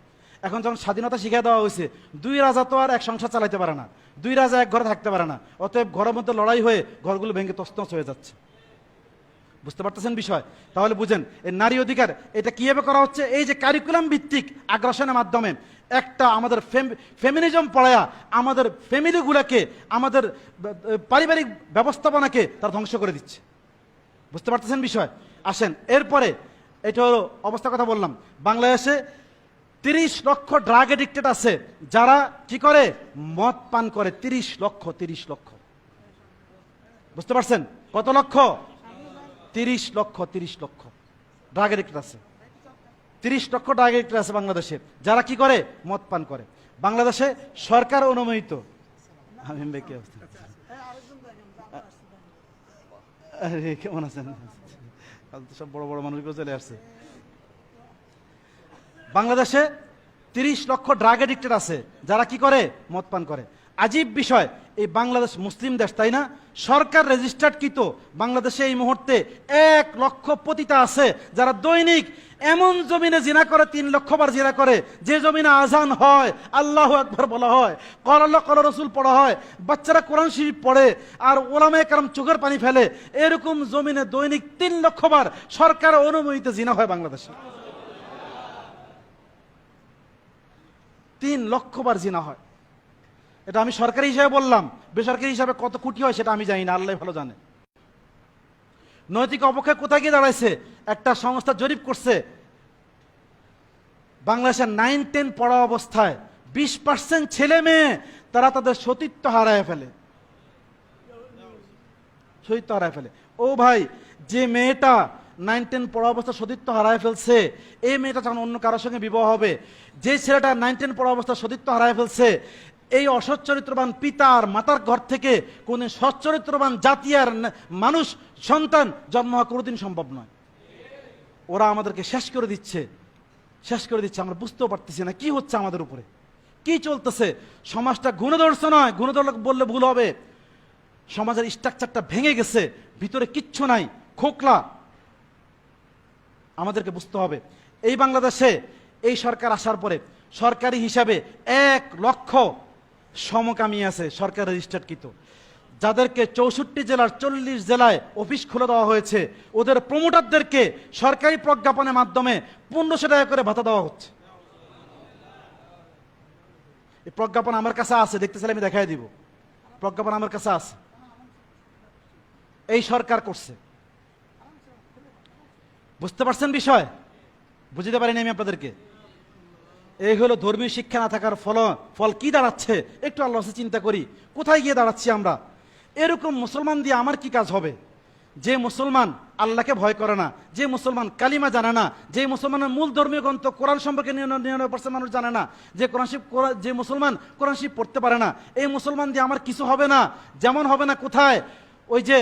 এখন যখন স্বাধীনতা শিখিয়ে দেওয়া হয়েছে, দুই রাজা তো আর এক সংসার চালাইতে পারে না, দুই রাজা এক ঘরে থাকতে পারে না, অতএব ঘরের মধ্যে লড়াই হয়ে ঘরগুলো ভেঙে তছনছ হয়ে যাচ্ছে। বুঝতে পারতেছেন বিষয়? তাহলে বুঝেন এই নারী অধিকার এটা কিভাবে করা হচ্ছে। এই যে কারিকুলাম ভিত্তিক আগ্রাসনের মাধ্যমে একটা আমাদের ফেমিনিজম পড়ায়া আমাদের ফ্যামিলিগুলোকে, আমাদের পারিবারিক ব্যবস্থাপনাকে তারা ধ্বংস করে দিচ্ছে। বুঝতে পারতেছেন বিষয়? আসেন এরপরে, এটা হলো অবস্থার কথা বললাম। বাংলাদেশে 30 লক্ষ ড্রাগ এডিক্টেড আছে যারা কি করে, মদ পান করে। 30 লক্ষ, 30 লক্ষ। বুঝতে পারছেন? কত লক্ষ? 30 লক্ষ, 30 লক্ষ ড্রাগ এডিক্টেড আছে। 30 লক্ষ ড্রাগ এডিক্টেড আছে বাংলাদেশে, যারা কি করে, মদ পান করে। বাংলাদেশে সরকার অনুমোদিত, কেমন আছেন? সব বড় বড় মানুষগুলো চলে আসছে। বাংলাদেশে 30 লক্ষ ড্রাগ এডিক্টেড আছে যারা কি করে, মদ পান করে। আজীব বিষয়, এই বাংলাদেশ মুসলিম দেশ, তাই না? সরকার রেজিস্টার্ড কৃত বাংলাদেশে এই মুহূর্তে 1 লক্ষ পতিতা আছে যারা দৈনিক এমন জমিনে জিনা করে, 3 লক্ষ বার জিনা করে, যে জমিনে আজান হয়, আল্লাহু আকবার বলা হয়, ক্বাল আল্লাহ ক্বাল রাসূল পড়া হয়, বাচ্চারা কোরআন শরীফ পড়ে, আর ওলামায়ে কেরাম চোখের পানি ফেলে, এরকম জমিনে দৈনিক 3 লক্ষ বার সরকার অনুমোদিত জিনা হয় বাংলাদেশে। 3 লক্ষ বার জিনা হয়। এটা আমি সরকারি হিসাবে বললাম, বেসরকারি হিসাবে কত কোটি হয় সেটা আমি জানি না, আল্লাহ ভালো জানে। নৈতিক অবক্ষয় কোথায় গিয়ে দাঁড়াইছে? একটা সংস্থা জরিপ করছে, বাংলাদেশের 9-10 পড়া অবস্থায় 20% ছেলে মেয়ে তারা তাদের সতীত্ব হারায় ফেলে। সতীত্ব হারায় ফেলে। ও ভাই, যে মেয়েটা 9-10 পড়া অবস্থায় সতীত্ব হারায় ফেলছে, এই মেয়েটা যখন অন্য কারোর সঙ্গে বিবাহ হবে, যে ছেলেটা 9-10 পড়া অবস্থায় সতীত্ব হারায় ফেলছে, এই অসচ্চরিত্রবান পিতার মাতার ঘর থেকে কোন সচ্চরিত্রবান জাতি আর মানুষ সন্তান জন্ম হওয়া কোনোদিন সম্ভব নয়। ওরা আমাদেরকে শেষ করে দিচ্ছে, শেষ করে দিচ্ছে। আমরা বুঝতেও পারতেছি না কি হচ্ছে আমাদের উপরে, কি চলতেছে। সমাজটা গুণদর্শ নয়, গুণদর্শ বললে ভুল হবে। সমাজের স্ট্রাকচারটা ভেঙে গেছে, ভিতরে কিচ্ছু নাই, খোকলা। আমাদেরকে বুঝতে হবে। এই বাংলাদেশে এই সরকার আসার পরে সরকারি হিসাবে 1 লক্ষ সমকামী আছে সরকার রেজিস্টার্ডকৃত, যাদেরকে 64 জেলার 40 জেলায় অফিস খুলে দেওয়া হয়েছে। ওদের প্রমোটারদেরকে সরকারি প্রজ্ঞাপনের মাধ্যমে 1500 টাকা করে ভাতা দেওয়া হচ্ছে। এই প্রজ্ঞাপন আমার কাছে আছে, দেখতে চাইলে আমি দেখাই দিব। প্রজ্ঞাপন আমার কাছে আছে। এই সরকার করছে। বুঝতে পারছেন বিষয়? বুঝতে পারিনি আমি আপনাদেরকে। এই হলো ধর্মীয় শিক্ষা না থাকার ফল কি দাঁড়াচ্ছে। একটু আল্লাহ চিন্তা করি, কোথায় গিয়ে দাঁড়াচ্ছি আমরা। এরকম মুসলমান দিয়ে আমার কি কাজ হবে? যে মুসলমান আল্লাহকে ভয় করে না, যে মুসলমান কালিমা জানে না, যে মুসলমানের মূল ধর্মীয় গ্রন্থ কোরআন সম্পর্কে 99% মানুষ জানে না, যে মুসলমান কোরআন শরীফ পড়তে পারে না, এই মুসলমান দিয়ে আমার কিছু হবে না। যেমন হবে না কোথায়? ওই যে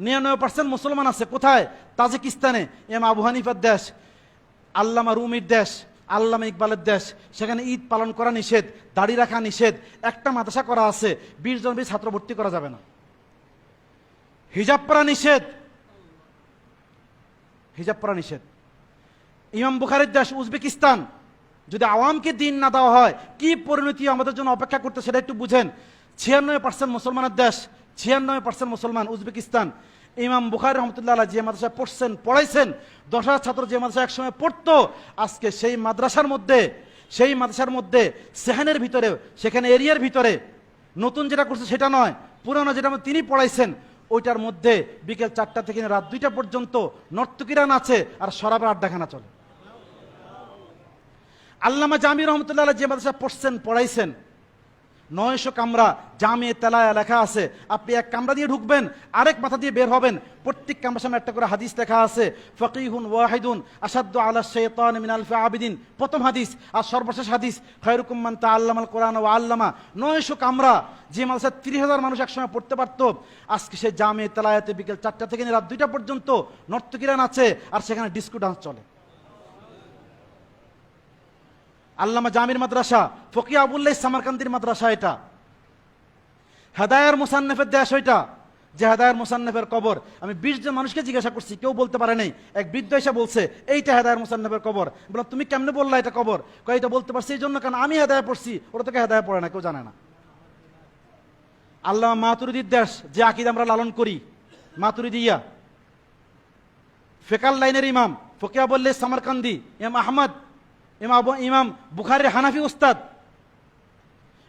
99% মুসলমান আছে কোথায়? তাজিকিস্তানে, ইমাম আবু হানিফার দেশ, আল্লামা রুমির দেশ, আল্লামা ইকবালের দেশ। সেখানে ঈদ পালন করা নিষেধ, দাড়ি রাখা নিষেধ, একটা মাদ্রাসা করা আছে, 20 জন ছাত্র ভর্তি করা যাবে না, হিজাব পরা নিষেধ, হিজাব পরা নিষেধ। ইমাম বুখারীর দেশ উজবেকিস্তান, যদি আওয়ামকে দিন না দেওয়া হয় কি পরিণতি আমাদের জন্য অপেক্ষা করতে সেটা একটু বুঝেন। 96% মুসলমানের দেশ, 96% মুসলমান উজবেকিস্তান। ইমাম বুখারী রহমতুল্লাহ আলাইহি যে মাদ্রাসায় পড়ছেন, পড়াইছেন, 10,000 ছাত্র যে মাদ্রাসায় একসময় পড়তো, আজকে সেই মাদ্রাসার মধ্যে সেহানের ভিতরে, সেখানে এরিয়ার ভিতরে নতুন যেটা করছে সেটা নয়, পুরানো যেটা তিনি পড়াইছেন, ওইটার মধ্যে বিকেল 4টা থেকে রাত 2টা পর্যন্ত নর্তকীরা নাচে আর শরাবের আড্ডাখানা চলে। আল্লামা জামি রহমতুল্লাহ আলাইহি যে মাদ্রাসায় পড়ছেন, পড়াইছেন, 900 কামরা জামিয়ে তেলায়া লেখা আছে। আপনি এক কামরা দিয়ে ঢুকবেন, আরেক মাথা দিয়ে বের হবেন, প্রত্যেক কামরার সামনে একটা করে হাদিস লেখা আছে, ফাকিহুন ওয়াহিদুন আসাদ্দু আলা শাইতান মিন আলফি আবিদিন, প্রথম হাদিস। আর সর্বশেষ হাদিস, খায়রুকুম মান তাআল্লামাল কোরআন ওয়া আল্লামা। 900 কামরা, যে মাদ্রাসায় 30,000 মানুষ একসময় পড়তে পারত, আজকে সেই জামিয়ে তেলায়াতে বিকেল 4টা থেকে রাত 2টা পর্যন্ত নর্তকীরা নাচে আর সেখানে ডিস্কো ডান্স চলে। আল্লামা জামির মাদ্রাসা, ফকিহ আবুল্লাহ সামারকান্দির মাদ্রাসা এটা। হেদায়ার মুসান্নেফের দেশ ওইটা, যে হেদায়ার মুসান্নেফের কবর। আমি 20 জন মানুষকে জিজ্ঞাসা করছি, কেউ বলতে পারে নাই। এক বৃদ্ধ এসে বলছে এইটা হেদায়ার মুসান্নেফের কবর। বললাম তুমি কেমনে বললা এটা কবর? কয় এটা বলতে পারছি এই জন্য কারণ আমি হেদায়া পড়ছি, ওরা তোকে হেদায়া পড়ে না, কেউ জানে না। আল্লামা মাতুরিদির দেশ, যে আকীদা আমরা লালন করি, মাতুরিদিয়া। ফিকাহ লাইনের ইমাম ফকিহ আবুল্লাহ সামারকান্দি, ইমাম আহমদ, ইমাম বুখারীর হানাফি উস্তাদ,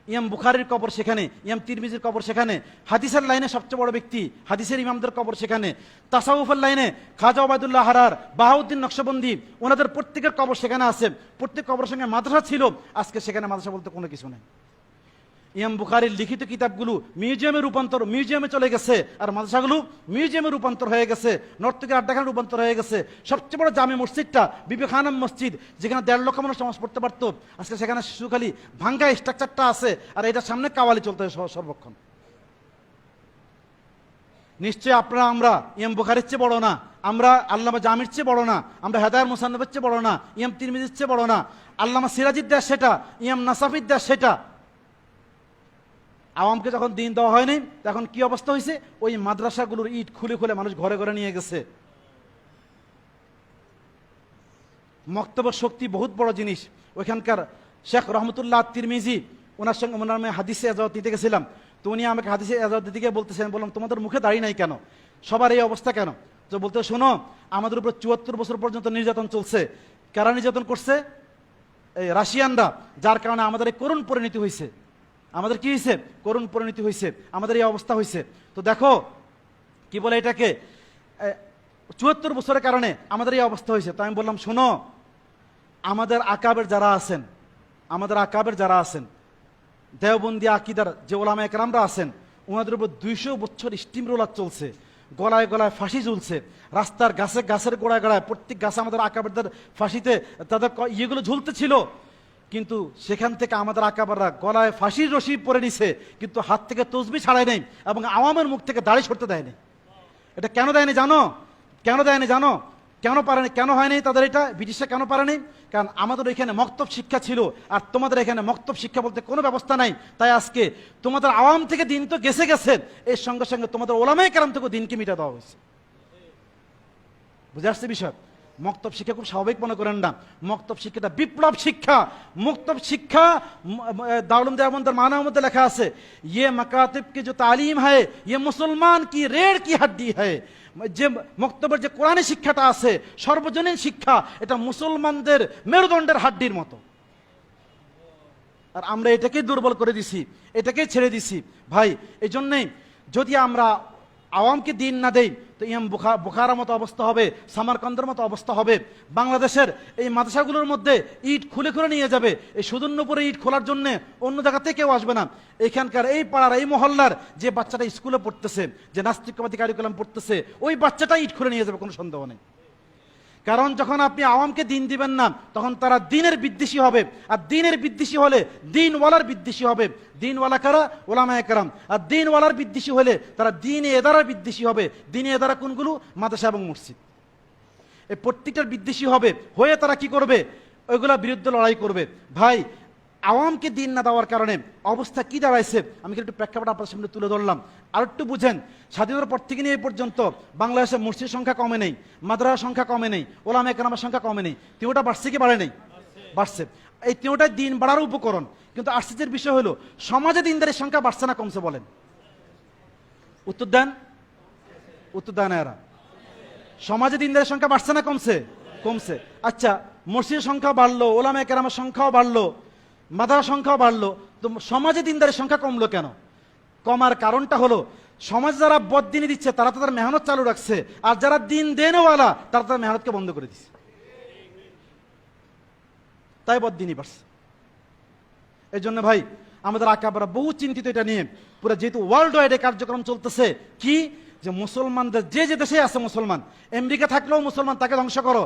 ইমাম বুখারীর কবর সেখানে, ইমাম তিরমিজির কবর সেখানে। হাদিসের লাইনে সবচেয়ে বড় ব্যক্তি, হাদিসের ইমামদের কবর সেখানে। তাসাউফের লাইনে খাজা ওবায়দুল্লাহ হারার, বাহাউদ্দিন নকশবন্দি, ওনাদের প্রত্যেকের কবর সেখানে আছে। প্রত্যেক কবরের সঙ্গে মাদ্রাসা ছিল, আজকে সেখানে মাদ্রাসা বলতে কোনো কিছু নেই। ইমাম বুখারীর লিখিত কিতাবগুলো মিউজিয়ামে চলে গেছে, আর মাদ্রাসাগুলো মিউজিয়ামে রূপান্তর হয়ে গেছে, নর্তকীর আড্ডাখানে রূপান্তর হয়ে গেছে। সবচেয়ে বড় জামে মসজিদটা বিবি খানম মসজিদ, যেখানে 1.5 লক্ষ মানুষ নামাজ পড়তে পারতো, আজকে সেখানে শিশুখালি ভাঙ্গা স্ট্রাকচারটা আছে, আর এটার সামনে কাওয়ালি চলতে হয় সর্বক্ষণ। নিশ্চয়ই আপনারা আমরা ইমাম বুখারীর চেয়ে বড় না, আমরা আল্লামা জামির চেয়ে বড় না, আমরা হেদায়ার মুসান্নেফের চেয়ে বড় না, ইমাম তিরমিজির চেয়ে বড় না, আল্লামা সিরাজির দেশ সেটা, ইমাম নাসাফির দেশ সেটা। আওয়ামকে যখন দিন দেওয়া হয়নি তখন কি অবস্থা হয়েছে? ওই মাদ্রাসাগুলোর ইট খুলে খুলে মানুষ ঘরে ঘরে নিয়ে গেছে। মক্তবের শক্তি বহুত বড় জিনিস। ওইখানকার শেখ রহমতুল্লাহ তিরমিজি, ওনার সঙ্গে ওনার আমি হাদিসে এজাজত দিতে গেছিলাম, তো উনি আমাকে হাদিসে এজাজত দিতে গিয়ে বলতেছেন, বললাম তোমাদের মুখে দাঁড়িয়ে নাই কেন, সবার এই অবস্থা কেন? তো বলতে শোনো, আমাদের উপর 74 বছর পর্যন্ত নির্যাতন চলছে। কারা নির্যাতন করছে? এই রাশিয়ানরা, যার কারণে আমাদের এই করুণ পরিণতি হয়েছে। আমাদের কি হয়েছে? করুণ পরিণতি হয়েছে, আমাদের এই অবস্থা হয়েছে। তো দেখো কি বলে এটাকে, 74 বছরের কারণে আমাদের এই অবস্থা হয়েছে। তো আমি বললাম শোনো, আমাদের আকাবের যারা আছেন, দেওবন্দি আকিদার যে ওলামা একরামরা আছেন, ওনাদের উপর 200 বছর স্টিম রোলার চলছে, গলায় গলায় ফাঁসি ঝুলছে, রাস্তার গাছের গোড়ায় গোড়ায় প্রত্যেক গাছে আমাদের আকাবেরদের ফাঁসিতে তাদের ইয়েগুলো ঝুলতে ছিল। কিন্তু সেখান থেকে আমাদের আকাবাররা গলায় ফাঁসির রশি পরে নিছে, কিন্তু হাত থেকে তসবি ছাড়াই নেই, এবং আওয়ামের মুখ থেকে দাড়ি সরতে দেয়নি। এটা কেন দেয়নি জানো? কেন পারেনি? কেন হয়নি তাদের এটা? ব্রিটিশরা কেন পারেনি? কারণ আমাদের এখানে মক্তব শিক্ষা ছিল, আর তোমাদের এখানে মক্তব শিক্ষা বলতে কোনো ব্যবস্থা নাই। তাই আজকে তোমাদের আওয়াম থেকে দিন তো গেছে, এর সঙ্গে সঙ্গে তোমাদের ওলামায়ে কেরাম থেকে দিনকে মিটা দেওয়া হয়েছে। বুঝে আসছে বিষয়? মক্তব শিক্ষা খুব স্বাভাবিক মনে করেন না। মক্তব শিক্ষাটা বিপ্লব শিক্ষা। মক্তব শিক্ষা দারুল দেওবন্দের মানার মধ্যে লেখা আছে, ইয়ে মাকাতিব কি যে তালিম হয়, ইয়ে মুসলমান কি রেড় কি হাড্ডি হয়। যে মক্তবের যে কোরআনী শিক্ষাটা আছে, সর্বজনীন শিক্ষা, এটা মুসলমানদের মেরুদণ্ডের হাড্ডির মতো। আর আমরা এটাকেই দুর্বল করে দিছি, এটাকেই ছেড়ে দিছি। ভাই এই জন্যেই যদি আমরা আওয়ামকে দিন না দেই, তো ইমাম বুখারার মতো অবস্থা হবে, সামারকান্দের মতো অবস্থা হবে। বাংলাদেশের এই মাদ্রাসাগুলোর মধ্যে ইট খুলে খুলে নিয়ে যাবে। এই সুদূর্ণপুরে ইট খোলার জন্য অন্য জায়গাতে কেউ আসবে না। এখানকার এই পাড়ার এই মহল্লার যে বাচ্চাটা স্কুলে পড়তেছে, যে নাস্তিকবাদী কারিকুলাম পড়তেছে, ওই বাচ্চাটা ইট খুলে নিয়ে যাবে, কোনো সন্দেহ নেই। কারণ যখন আপনি আওয়ামকে দিন দিবেন না, তখন তারা দিনের বিদ্বেষী হবে, আর দিনের বিদ্বেষী হলে দিনওয়ালার বিদ্বেষী হবে। দিনওয়ালা কারা? ওলামায়ে কেরাম। আর দিনওয়ালার বিদ্বেষী হলে তারা দিনে এদারার বিদ্বেষী হবে। দিনে এদারা কোনগুলো? মাদ্রাসা এবং মসজিদ। এই প্রত্যেকটার বিদ্বেষী হবে, হয়ে তারা কি করবে? ওইগুলোর বিরুদ্ধে লড়াই করবে। ভাই আওয়ামকে দিন না দেওয়ার কারণে অবস্থা কি দাঁড়াইছে, আমি একটু প্রেক্ষাপট আপনার সামনে তুলে ধরলাম। আর একটু বুঝেন, স্বাধীনতার পর থেকে নিয়ে এই পর্যন্ত বাংলাদেশে মসজিদের সংখ্যা কমে নেই, মাদ্রাসার সংখ্যা কমে নেই, ওলামায়ে কেরামের সংখ্যা কমে নেই। তিনটা বাড়ছে কি বাড়ে নেই? বাড়ছে। এই তিনটাই দিন বাড়ার উপকরণ। কিন্তু আশ্চর্যের বিষয় হলো, সমাজে দিনদারের সংখ্যা বাড়ছে না কমছে? বলেন, উত্তর দেন এরা। সমাজে দিনদারের সংখ্যা বাড়ছে না কমছে? কমছে। আচ্ছা, মসজিদের সংখ্যা বাড়লো, ওলামায়ে কেরামের সংখ্যাও বাড়লো, মাদ্রাসার সংখ্যাও বাড়লো, তো সমাজে দিনদারের সংখ্যা কমলো কেন? কমার কারণটা হলো, সমাজ যারা বদদিনী দিচ্ছে তারা তাদের মেহনত চালু রাখছে, আর যারা দিন দেনওয়ালা তারা তাদের মেহনতকে বন্ধ করে দিচ্ছে, তাই বদদিনী বাড়ছে। এই জন্য ভাই আমাদের আকাবেরা বহু চিন্তিত এটা নিয়ে। পুরো যেহেতু ওয়ার্ল্ড ওয়াইড কার্যক্রম চলতেছে, কি যে মুসলমানদের যে যে দেশে আছে মুসলমান, আমেরিকা থাকলেও মুসলমান, তাকে ধ্বংস করো।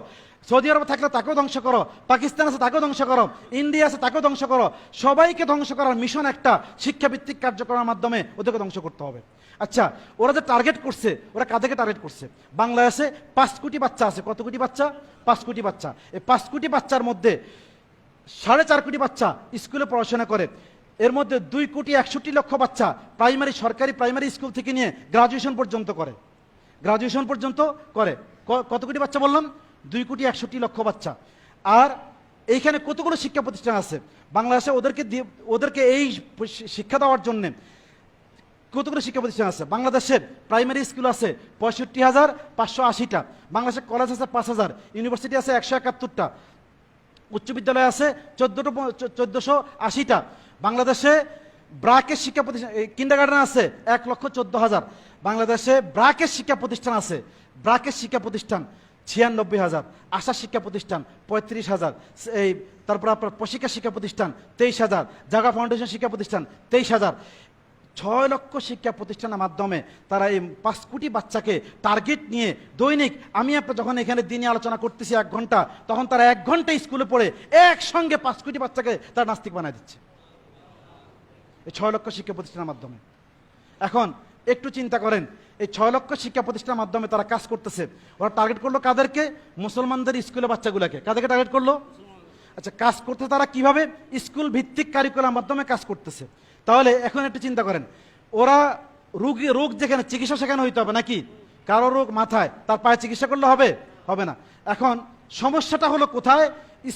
সৌদি আরব থাকলে তাকেও ধ্বংস করো। পাকিস্তান আছে তাকেও ধ্বংস করো। ইন্ডিয়া আছে তাকেও ধ্বংস করো। সবাইকে ধ্বংস করার মিশন একটা, শিক্ষাভিত্তিক কার্যক্রমের মাধ্যমে ওদেরকে ধ্বংস করতে হবে। আচ্ছা, ওরা যে টার্গেট করছে, ওরা কাদেরকে টার্গেট করছে? বাংলাদেশে 5 কোটি বাচ্চা আছে। কত কোটি বাচ্চা? 5 কোটি বাচ্চা। এই 5 কোটি বাচ্চার মধ্যে 4.5 কোটি বাচ্চা স্কুলে পড়াশোনা করে। এর মধ্যে 2,61,00,000 বাচ্চা প্রাইমারি, সরকারি প্রাইমারি স্কুল থেকে নিয়ে গ্রাজুয়েশন পর্যন্ত করে। গ্রাজুয়েশন পর্যন্ত করে। কত কোটি বাচ্চা বললাম? 2,61,00,000 বাচ্চা। আর এইখানে কতগুলো শিক্ষা প্রতিষ্ঠান আছে বাংলাদেশে ওদেরকে এই শিক্ষা দেওয়ার জন্য? কতগুলো শিক্ষা প্রতিষ্ঠান আছে বাংলাদেশের? প্রাইমারি স্কুল আছে 65,580টা, বাংলাদেশের কলেজ আছে 5,000, ইউনিভার্সিটি আছে 171টা, উচ্চ বিদ্যালয় আছে 1480টা। বাংলাদেশে ব্রাকের শিক্ষা প্রতিষ্ঠান, কিন্ডারগার্টেন আছে 1,14,000। বাংলাদেশে ব্রাকের শিক্ষা প্রতিষ্ঠান আছে, ব্রাকের শিক্ষা প্রতিষ্ঠান 96,000, আশা শিক্ষা প্রতিষ্ঠান 35,000, এই তারপর আপনার প্রশিক্ষা শিক্ষা প্রতিষ্ঠান 23,000, জাগা ফাউন্ডেশন শিক্ষা প্রতিষ্ঠান 23,000। 6 লক্ষ শিক্ষা প্রতিষ্ঠানের মাধ্যমে তারা এই 5 কোটি বাচ্চাকে টার্গেট নিয়ে দৈনিক, আমি আপনার যখন এখানে দিনে আলোচনা করতেছি 1 ঘন্টা, তখন তারা 1 ঘন্টা স্কুলে পড়ে একসঙ্গে 5 কোটি বাচ্চাকে তারা নাস্তিক বানায় দিচ্ছে এই 6 লক্ষ শিক্ষা প্রতিষ্ঠানের মাধ্যমে। এখন একটু চিন্তা করেন, এই 6 লক্ষ শিক্ষা প্রতিষ্ঠানের মাধ্যমে তারা কাজ করতেছে। ওরা টার্গেট করলো কাদেরকে? মুসলমানদের স্কুলে বাচ্চাগুলোকে। কাদেরকে টার্গেট করলো? আচ্ছা, কাজ করতে তারা কিভাবে? স্কুল ভিত্তিক কারিকুলামের মাধ্যমে কাজ করতেছে। তাহলে এখন একটু চিন্তা করেন, ওরা রোগ যেখানে চিকিৎসা সেখানে হইতে হবে নাকি? কারো রোগ মাথায়, তার পায়ে চিকিৎসা করলে হবে? হবে না। এখন সমস্যাটা হলো কোথায়?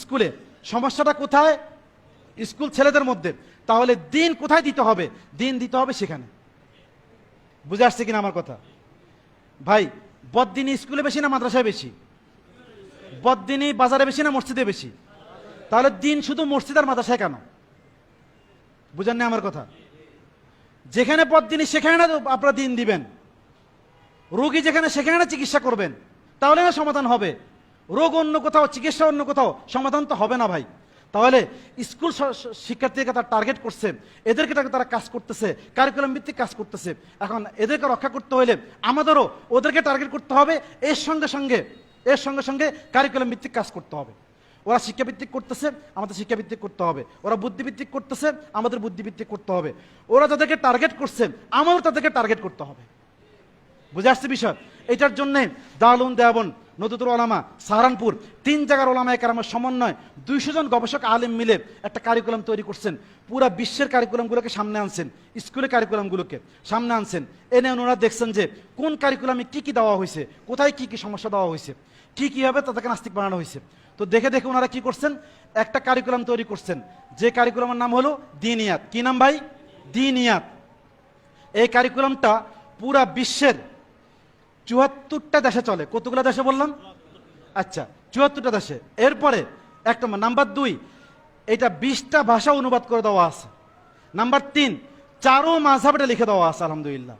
স্কুলে। সমস্যাটা কোথায়? স্কুল ছেলেদের মধ্যে। তাহলে দিন কোথায় দিতে হবে? দিন দিতে হবে সেখানে। বুঝে আসছে কিনা আমার কথা? ভাই, বদদিনী স্কুলে বেশি না মাদ্রাসায় বেশি? বদদিনী বাজারে বেশি না মসজিদে বেশি? তাহলে দিন শুধু মসজিদ আর মাদ্রাসায় কেন? বুঝেন না আমার কথা? যেখানে বদদিনী সেখানে না আপনারা দিন দিবেন, রোগী যেখানে সেখানে না চিকিৎসা করবেন, তাহলে না সমাধান হবে। রোগ অন্য কোথাও, চিকিৎসা অন্য কোথাও, সমাধান তো হবে না ভাই। তাহলে স্কুল শিক্ষার্থীকে তারা টার্গেট করছে, এদেরকে তারা কাজ করতেছে, কারিকুলাম ভিত্তিক কাজ করতেছে। এখন এদেরকে রক্ষা করতে হলে আমাদেরও ওদেরকে টার্গেট করতে হবে, এর সঙ্গে সঙ্গে কারিকুলাম ভিত্তিক কাজ করতে হবে। ওরা শিক্ষাভিত্তিক করতেছে, আমাদের শিক্ষাভিত্তিক করতে হবে। ওরা বুদ্ধিভিত্তিক করতেছে, আমাদের বুদ্ধিভিত্তিক করতে হবে। ওরা যাদেরকে টার্গেট করছে, আমাদের তাদেরকে টার্গেট করতে হবে। বুঝে আসছে বিষয়? এটার জন্য দারুল দেওবন্দ, নদুতুল ওলামা, সাহারানপুর 3 জায়গার ওলামায়ে কেরামের সমন্বয় 200 জন গবেষক আলেম মিলে একটা কারিকুলাম তৈরি করছেন। পুরা বিশ্বের কারিকুলামগুলোকে সামনে আনছেন, স্কুলের কারিকুলামগুলোকে সামনে আনছেন। এনে ওনারা দেখছেন যে কোন কারিকুলামে কি কি দেওয়া হয়েছে, কোথায় কি কি সমস্যা দেওয়া হয়েছে, কিভাবে তাদেরকে নাস্তিক বানানো হয়েছে। তো দেখে ওনারা কি করছেন? একটা কারিকুলাম তৈরি করছেন, যে কারিকুলামের নাম হলো দ্বীনিয়াত। কি নাম ভাই? দ্বীনিয়াত। এই কারিকুলামটা পুরা বিশ্বের 74টা দেশে চলে। কতগুলো দেশে বললাম? আচ্ছা, 74টা দেশে। এরপরে একটা নাম্বার 2, এটা 20টা ভাষা অনুবাদ করে দেওয়া আছে। নাম্বার 3, 4 মাযহাবে লিখে দেওয়া আছে আলহামদুলিল্লাহ।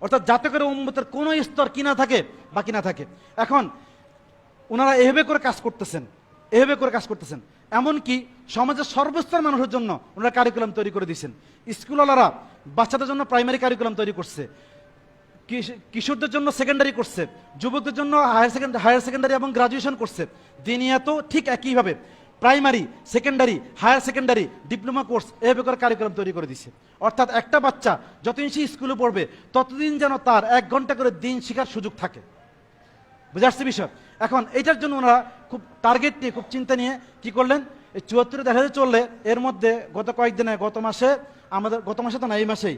অর্থাৎ যাতে করে উম্মতের কোনো স্তর কি না থাকে, বাকি না থাকে। এখন ওনারা এভাবে করে কাজ করতেছেন, এমনকি সমাজের সর্বস্তর মানুষের জন্য ওনারা কারিকুলাম তৈরি করে দিয়েছেন। স্কুলওয়ালারা বাচ্চাদের জন্য প্রাইমারি কারিকুলাম তৈরি করছে, কিশোরদের জন্য সেকেন্ডারি করছে, যুবকদের জন্য হায়ার সেকেন্ডারি এবং গ্রাজুয়েশন করছে। দিনিয়াতেও ঠিক একইভাবে primary, secondary, higher secondary, diploma course এভাবে করে কারিকুলাম তৈরি করে দিছে। অর্থাৎ একটা বাচ্চা যতদিন সে স্কুলে পড়বে ততদিন যেন তার 1 ঘন্টা করে দিন শেখার সুযোগ থাকে। বুঝে আসছে বিষয়? এখন এইটার জন্য ওনারা খুব টার্গেট নিয়ে, খুব চিন্তা নিয়ে কি করলেন? এই 74 দেখা চললে এর মধ্যে গত কয়েকদিনে, গত মাসে তো না, এই মাসেই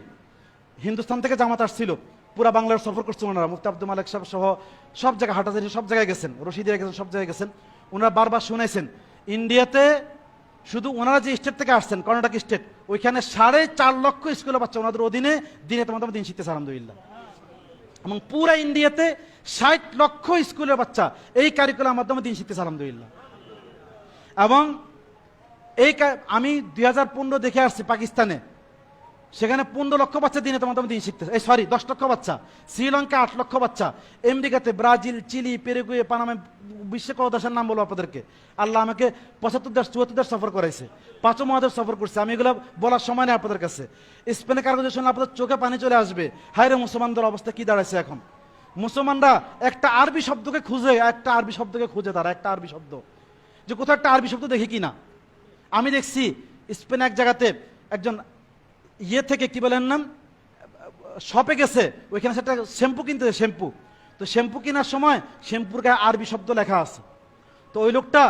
হিন্দুস্তান থেকে জামাত আসছিল, পুরা বাংলার সফর করছেন ওনারা। মুফতি আব্দুল মালিক সাহেব সহ সব জায়গায়, হাটাজারি সব জায়গায় গেছেন, রশিদিয়া গেছেন, সব জায়গায় গেছেন। ওনারা বারবার শুনেছেন ইন্ডিয়াতে শুধু ওনারা যে স্টেট থেকে আসছেন, কর্ণাটক স্টেট, ওইখানে 4.5 লক্ষ স্কুলের বাচ্চা ওনাদের অধীনে দিনে তোমার দিন শিখতেছে আলহামদুলিল্লাহ। এবং পুরা ইন্ডিয়াতে 60 লক্ষ স্কুলের বাচ্চা এই কারিকুলামের মাধ্যমে দিন শিখতেছে আলহামদুলিল্লাহ। এবং আমি 2015 দেখে আসছি পাকিস্তানে, সেখানে 15 লক্ষ বাচ্চা দিনে তোমার দিন শিখতেছে। 10 লক্ষ বাচ্চা। শ্রীলঙ্কা 8 লক্ষ বাচ্চা। আমেরিকাতে, ব্রাজিল, চিলি, পেরুগুয়ে, পানামা, বিশ্বে কত দেশের নাম বলবো আপনাদেরকে? আল্লাহ আমাকে 75 দেশ 74 দেশ সফর করাইছে, 5 মহাদেশ সফর করছে। আমি এগুলো বলার সময় নেই আপনাদের কাছে। স্পেনে কাগজের শুনলে আপনাদের চোখে পানি চলে আসবে। হায় রে, মুসলমানদের অবস্থা কি দাঁড়াইছে এখন। মুসলমানরা একটা আরবি শব্দকে খুঁজে, তারা একটা আরবি শব্দ, যে কোথাও একটা আরবি শব্দ দেখি কিনা। আমি দেখছি স্পেনে এক জায়গাতে একজন থেকে কি বলেন নাম, শপে গেছে, ওইখানে সেটা শ্যাম্পু কিনতে, তো শ্যাম্পু কেনার সময় শ্যাম্পুর গায়ে আরবি শব্দ লেখা আছে। তো ওই লোকটা,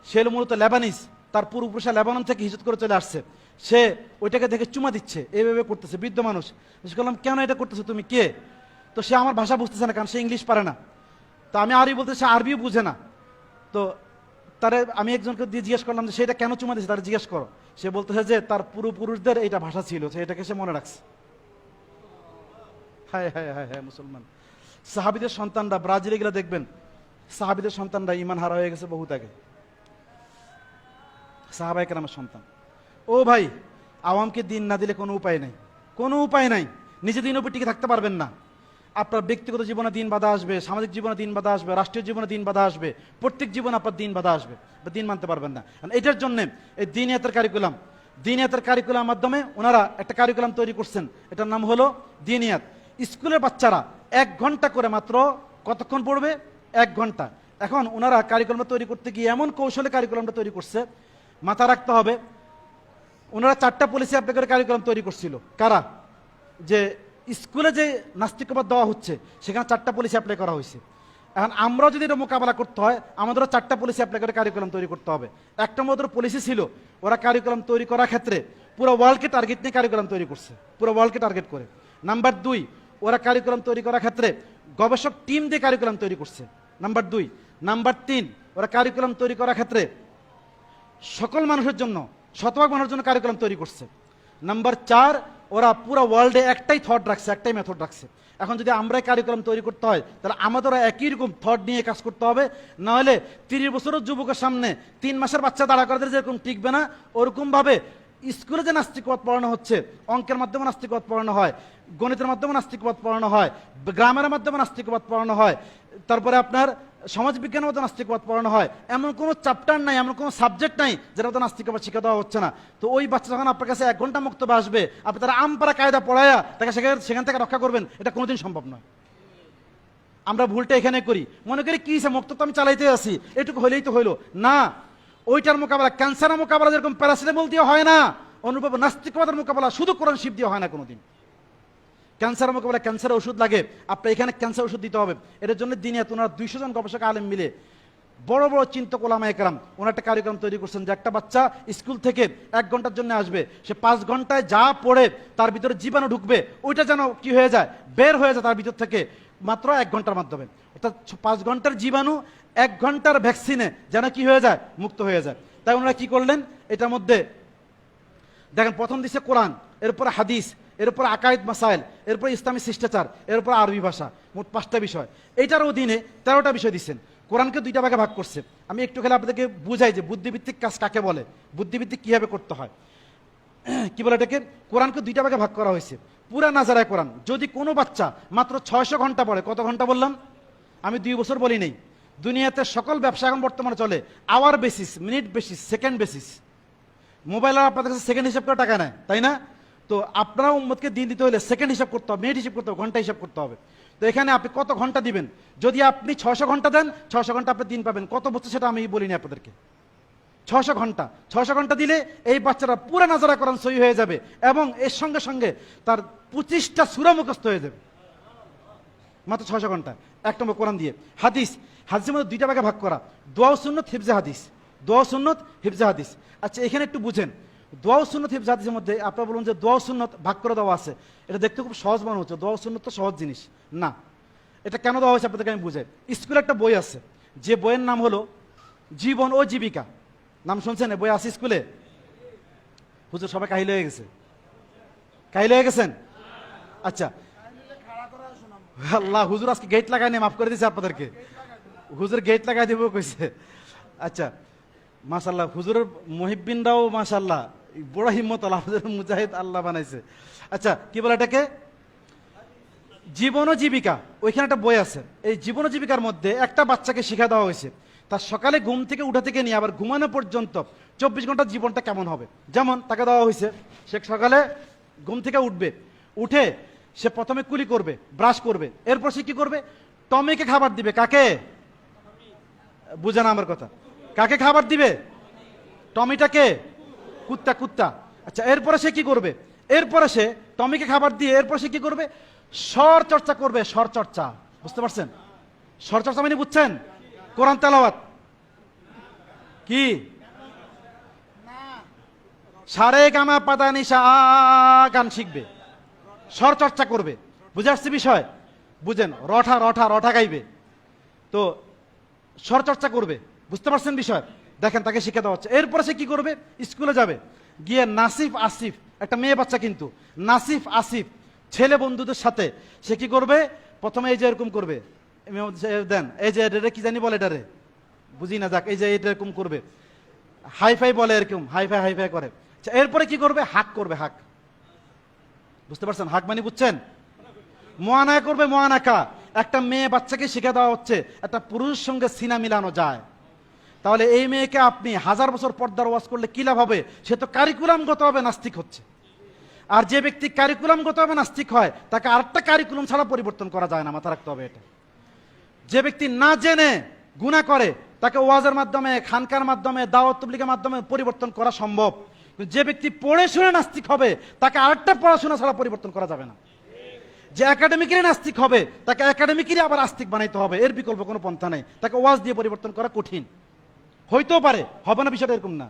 সে মূলত লেবানিজ, তার পূর্বপুরুষরা লেবানন থেকে হিজরত করে চলে আসছে, সে ওইটাকে দেখে চুমা দিচ্ছে, এইভাবে করতেছে, বৃদ্ধ মানুষ। বললাম কেন এটা করতেছে, তুমি কে? তো সে আমার ভাষা বুঝতেছে না, কারণ সে ইংলিশ পারে না। তো আমি আরবি বলতে, সে আরবিও বুঝে না। তো তারে আমি একজনকে দিয়ে জিজ্ঞেস করলাম যে সেটা কেন চুমা দিচ্ছে, তারা জিজ্ঞেস করো। সে বলতেছে যে তার পূর্বপুরুষদের এইটা ভাষা ছিল, এটাকে সে মনে রাখছে। হ্যাঁ হ্যাঁ হ্যাঁ হ্যাঁ মুসলমান। সাহাবিদের সন্তানরা, ব্রাজিলে গেলে দেখবেন সাহাবিদের সন্তানরা ইমান হারা হয়ে গেছে বহুত আগে, সাহাবায়ে কেরামের সন্তান। ও ভাই, আওয়ামকে দিন না দিলে কোনো উপায় নাই, কোনো উপায় নাই। নিজে দিন উপর টিকে থাকতে পারবেন না। আপনার ব্যক্তিগত জীবনে দিন বাধা আসবে, সামাজিক জীবনে দিন বাধা আসবে, রাষ্ট্রীয় জীবনে দিন বাধা আসবে, প্রত্যেক জীবনে আপনার দিন বাধা আসবে, দিন মানতে পারবেন না। এটার জন্য এই দিনিয়াতের কারিকুলাম মাধ্যমে ওনারা একটা কারিকুলাম তৈরি করছেন, এটার নাম হলো দিনিয়াত। স্কুলের বাচ্চারা 1 ঘন্টা করে মাত্র কতক্ষণ পড়বে? 1 ঘন্টা। এখন ওনারা কারিকুলামটা তৈরি করতে গিয়ে এমন কৌশলে কারিকুলামটা তৈরি করছে, মাথা রাখতে হবে। ওনারা 4টা পলিসি অ্যাপ্লাই করে কারিকুলাম তৈরি করছিল। কারা? যে স্কুলে যে নাস্তিকবাদ দেওয়া হচ্ছে সেখানে 4টা পলিসি অ্যাপ্লাই করা হয়েছে। এখন আমরাও যদি এটা মোকাবেলা করতে হয়, আমাদেরও 4টা পলিসি অ্যাপ্লাই করে কারিকুলাম তৈরি করতে হবে। একটা মাত্র পলিসি ছিল, ওরা কারিকুলাম তৈরি করার ক্ষেত্রে পুরো ওয়ার্ল্ডকে টার্গেট নিয়ে কারিকুলাম তৈরি করছে, পুরো ওয়ার্ল্ডকে টার্গেট করে। নাম্বার 2, ওরা কারিকুলাম তৈরি করার ক্ষেত্রে গবেষক টিম দিয়ে কারিকুলাম তৈরি করছে, নাম্বার 2। নাম্বার 3, ওরা কারিকুলাম তৈরি করার ক্ষেত্রে সকল মানুষের জন্য, শতভাগ মানুষের জন্য কারিকুলাম তৈরি করছে। নাম্বার 4, ওরা পুরো ওয়ার্ল্ডে একটাই থট রাখছে, একটাই মেথড রাখছে। এখন যদি আমরাই কারিকুলাম তৈরি করতে হয়, তাহলে আমাদেরও একই রকম থট নিয়ে কাজ করতে হবে। নাহলে 30 বছরের যুবকের সামনে 3 মাসের বাচ্চা দাঁড়া করে যেরকম টিকবে না, ওরকমভাবে স্কুলে যে নাস্তিকবাদ পড়ানো হচ্ছে, অঙ্কের মাধ্যমে নাস্তিকবাদ পড়ানো হয়, গণিতের মাধ্যমে নাস্তিকবাদ পড়ানো হয়, গ্রামের মাধ্যমে নাস্তিকবাদ পড়ানো হয়, তারপরে আপনার সমাজ বিজ্ঞানের মতো নাস্তিকবাদ পড়ানো হয়, এমন কোনো চ্যাপ্টার নাই, এমন কোনো সাবজেক্ট নাই যেটা মতো নাস্তিকবাদ শিক্ষা দেওয়া হচ্ছে না। তো ওই বাচ্চা যখন আপনার কাছে 1 ঘন্টা মুক্তবে আসবে, আপনি তারা আমপারা কায়দা পড়ায়া তাকে সেখান থেকে রক্ষা করবেন, এটা কোনোদিন সম্ভব নয়। আমরা ভুলটা এখানে করি, মনে করি কি মুক্ত তো আমি চালাইতে আসি, এটুকু হলেই তো হইলো না। ওইটার মোকাবেলা, ক্যান্সারের মোকাবেলা যেরকম প্যারাসিটামল দিয়ে হয় না, অনুভব নাস্তিকবাদের মোকাবেলা শুধু কোরআন শিব দিয়ে হয় না কোনোদিন। ক্যান্সারের মোকাবেলা ক্যান্সারের ওষুধ লাগে, আপনার এখানে ক্যান্সার ওষুধ দিতে হবে। এর জন্য দিনিয়াত ওনারা 200 জন গবেষক আলেম মিলে, বড় বড় চিন্তক ওলামায়ে কেরাম, ওনার একটা কারিকুলাম তৈরি করছেন যে একটা বাচ্চা স্কুল থেকে 1 ঘন্টার জন্য আসবে, সে 5 ঘন্টায় যা পড়ে তার ভিতরে জীবাণু ঢুকবে, ওইটা যেন কি হয়ে যায়, বের হয়ে যায় তার ভিতর থেকে মাত্র 1 ঘন্টার মাধ্যমে। অর্থাৎ 5 ঘন্টার জীবাণু 1 ঘন্টার ভ্যাকসিনে যেন কি হয়ে যায়, মুক্ত হয়ে যায়। তাই ওনারা কি করলেন, এটার মধ্যে দেখেন প্রথম দিছে কোরআন, এরপরে হাদিস, এরপর আকায়েদ মাসাইল, এরপর ইসলামী শিষ্টাচার, এরপর আরবি ভাষা, মোট 5টা বিষয়। এইটার অধীনে 13টা বিষয় দিচ্ছেন। কোরআনকে 2টা ভাগে ভাগ করছে। আমি একটু খেলে আপনাদেরকে বুঝাই যে বুদ্ধিভিত্তিক কাজ কাকে বলে, বুদ্ধিভিত্তিক কিভাবে করতে হয়। কি বলে এটাকে, কোরআনকে 2টা ভাগে ভাগ করা হয়েছে। পুরা নাজারায় কোরআন যদি কোনো বাচ্চা মাত্র 600 ঘন্টা পড়ে, কত ঘন্টা বললাম আমি, 2 বছর বলি নেই, দুনিয়াতে সকল ব্যবসা এখন বর্তমানে চলে hour basis, minute basis, second basis. Mobile আর আপনাদের কাছে সেকেন্ড হিসাব করে টাকা নেয়, তাই না? তো আপনারা উম্মতকে দিন দিতে হলে সেকেন্ড হিসাব করতে হবে, মিনিট হিসাব করতে হবে, ঘন্টা হিসাব করতে হবে। তো এখানে আপনি কত ঘন্টা দিবেন, যদি আপনি 600 ঘন্টা দেন, 600 ঘন্টা আপনি দিন পাবেন। কত বছর সেটা আমি বলিনি আপনাদেরকে। 600 ঘন্টা, 600 ঘন্টা দিলে এই বাচ্চারা পুরো নাজারা কোরআন সহি হয়ে যাবে, এবং এর সঙ্গে সঙ্গে তার 25টা সূরা মুখস্থ হয়ে যাবে মাত্র 600 ঘন্টা। 1 নম্বর কোরআন দিয়ে। হাদিসের মধ্যে 2টা ভাগে ভাগ করা, দোয়া ও সুন্নাত, হিফজে হাদিস। দোয়া ও সুন্নাত, হিফজে হাদিস। আচ্ছা, এখানে একটু বুঝেন, দোয়া ও সুন্নাত হিফজে হাদিসের মধ্যে আপনারা বলুন যে দোয়া ও সুন্নাত ভাগ করে দেওয়া আছে, এটা দেখতে খুব সহজ মনে হচ্ছে, দোয়া ও সুন্নাত তো সহজ জিনিস না। এটা কেন দেওয়া হয়েছে আপনাদেরকে আমি বুঝাই। স্কুলে একটা বই আছে, যে বইয়ের নাম হলো জীবন ও জীবিকা। নাম শুনছেন? বই আছে স্কুলে? হুজুর সবাই কাহিল হয়ে গেছে, কাহিল হয়ে গেছেন? আচ্ছা, আল্লাহ, হুজুর আজকে গেট লাগাই নিয়ে মাফ করে দিয়েছে আপনাদেরকে, হুজুর গেট লাগাই দিব কইছে। আচ্ছা, মাশাল্লাহ, হুজুরের মুহিব্বিনরাও মাশাল্লাহ বড় হিম্মত, আল্লাহ মুজাহিদ আল্লাহ বানাইছে। আচ্ছা, কি বলে এটাকে, জীবন ও জীবিকা। ওইখানে একটা বই আছে, এই জীবন ও জীবিকার মধ্যে একটা বাচ্চাকে শিক্ষা দেওয়া হয়েছে, তার সকালে ঘুম থেকে উঠা থেকে নিয়ে আবার ঘুমানো পর্যন্ত 24 ঘন্টার জীবনটা কেমন হবে। যেমন তাকে দেওয়া হয়েছে, সে সকালে ঘুম থেকে উঠবে, উঠে সে প্রথমে কুলি করবে, ব্রাশ করবে, এরপর সে কি করবে, টমিকে খাবার দিবে। কাকে? বুঝে না আমার কথা, কাকে খাবার দিবে? টমিটাকে, কুত্তা, কুত্তা। আচ্ছা, এরপরে সে কি করবে, এরপরে সে টমিকে খাবার দিয়ে এরপর সে কি করবে, স্বর চর্চা করবে। স্বর চর্চা বুঝতে পারছেন? স্বর চর্চা মানে বুঝছেন? কোরআন তেলাওয়াত কি? সারে গামা পাদা নিশা গান শিখবে, স্বর চর্চা করবে। বুঝে আসছে বিষয়? বুঝেন, রঠা রঠা রঠা গাইবে, তো স্বর চর্চা করবে। বুঝতে পারছেন বিষয়? দেখেন তাকে শিখে দেওয়া হচ্ছে। এরপরে সে কি করবে? স্কুলে যাবে, গিয়ে নাসিফ আসিফ, একটা মেয়ে বাচ্চা কিন্তু, নাসিফ আসিফ ছেলে বন্ধুদের সাথে সে কি করবে? প্রথমে এই যে এরকম করবে, দেন এই যে এটা কি জানি বলে, এটারে বুঝি না, যাক এই যে এটা এরকম করবে, হাইফাই বলে, এরকম হাইফাই হাইফাই করে। এরপরে কি করবে? হাক করবে, হাক। বুঝতে পারছেন? হাক মানে বুঝছেন? মোয়ানা করবে, মোয়ানাকা। একটা মেয়ে বাচ্চাকে শিখে দেওয়া হচ্ছে একটা পুরুষের সঙ্গে সিনা মিলানো যায়। তাহলে এই মেয়েকে আপনি 1000 বছর পর্দার ওয়াজ করলে কি লাভ হবে? সে তো কারিকুলামগতভাবে নাস্তিক হচ্ছে। আর যে ব্যক্তি কারিকুলামগতভাবে নাস্তিক হয় তাকে আরেকটা কারিকুলাম ছাড়া পরিবর্তন করা যায় না, মাথা রাখতে হবে এটা। যে ব্যক্তি না জেনে গুনাহ করে তাকে ওয়াজের মাধ্যমে, খানকার মাধ্যমে, দাওয়াত তাবলীগের মাধ্যমে পরিবর্তন করা সম্ভব। যে ব্যক্তি পড়ে শুনে নাস্তিক হবে তাকে আরেকটা পড়াশোনা ছাড়া পরিবর্তন করা যাবে না। যে একাডেমিকেরই নাস্তিক হবে তাকে একাডেমিকেরই আবার আস্তিক বানাইতে হবে, এর বিকল্প কোনো পন্থা নেই। তাকে ওয়াজ দিয়ে পরিবর্তন করা কঠিন, হইতেও পারে, হবে না, বিষয়টা এরকম না।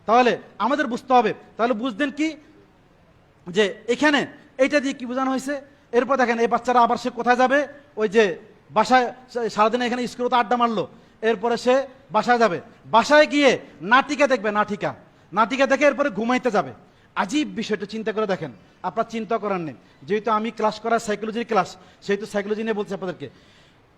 তাহলে আমাদের বুঝতে হবে। তাহলে বুঝতেন কি যে এখানে এইটা দিয়ে কি বোঝানো হয়েছে? এরপর দেখেন এই বাচ্চারা আবার সে কোথায় যাবে? ওই যে বাসায়, সারাদিন এখানে স্কুলে তো আড্ডা মারলো, এরপরে সে বাসায় যাবে। বাসায় গিয়ে নাটিকা দেখবে, নাটিকা, নাটিকা দেখে এরপরে ঘুমাইতে যাবে। আজীব বিষয়টা চিন্তা করে দেখেন, আপনার চিন্তা করার নেই। যেহেতু আমি ক্লাস করার সাইকোলজির ক্লাস, সেহেতু সাইকোলজি নিয়ে বলছি আপনাদেরকে।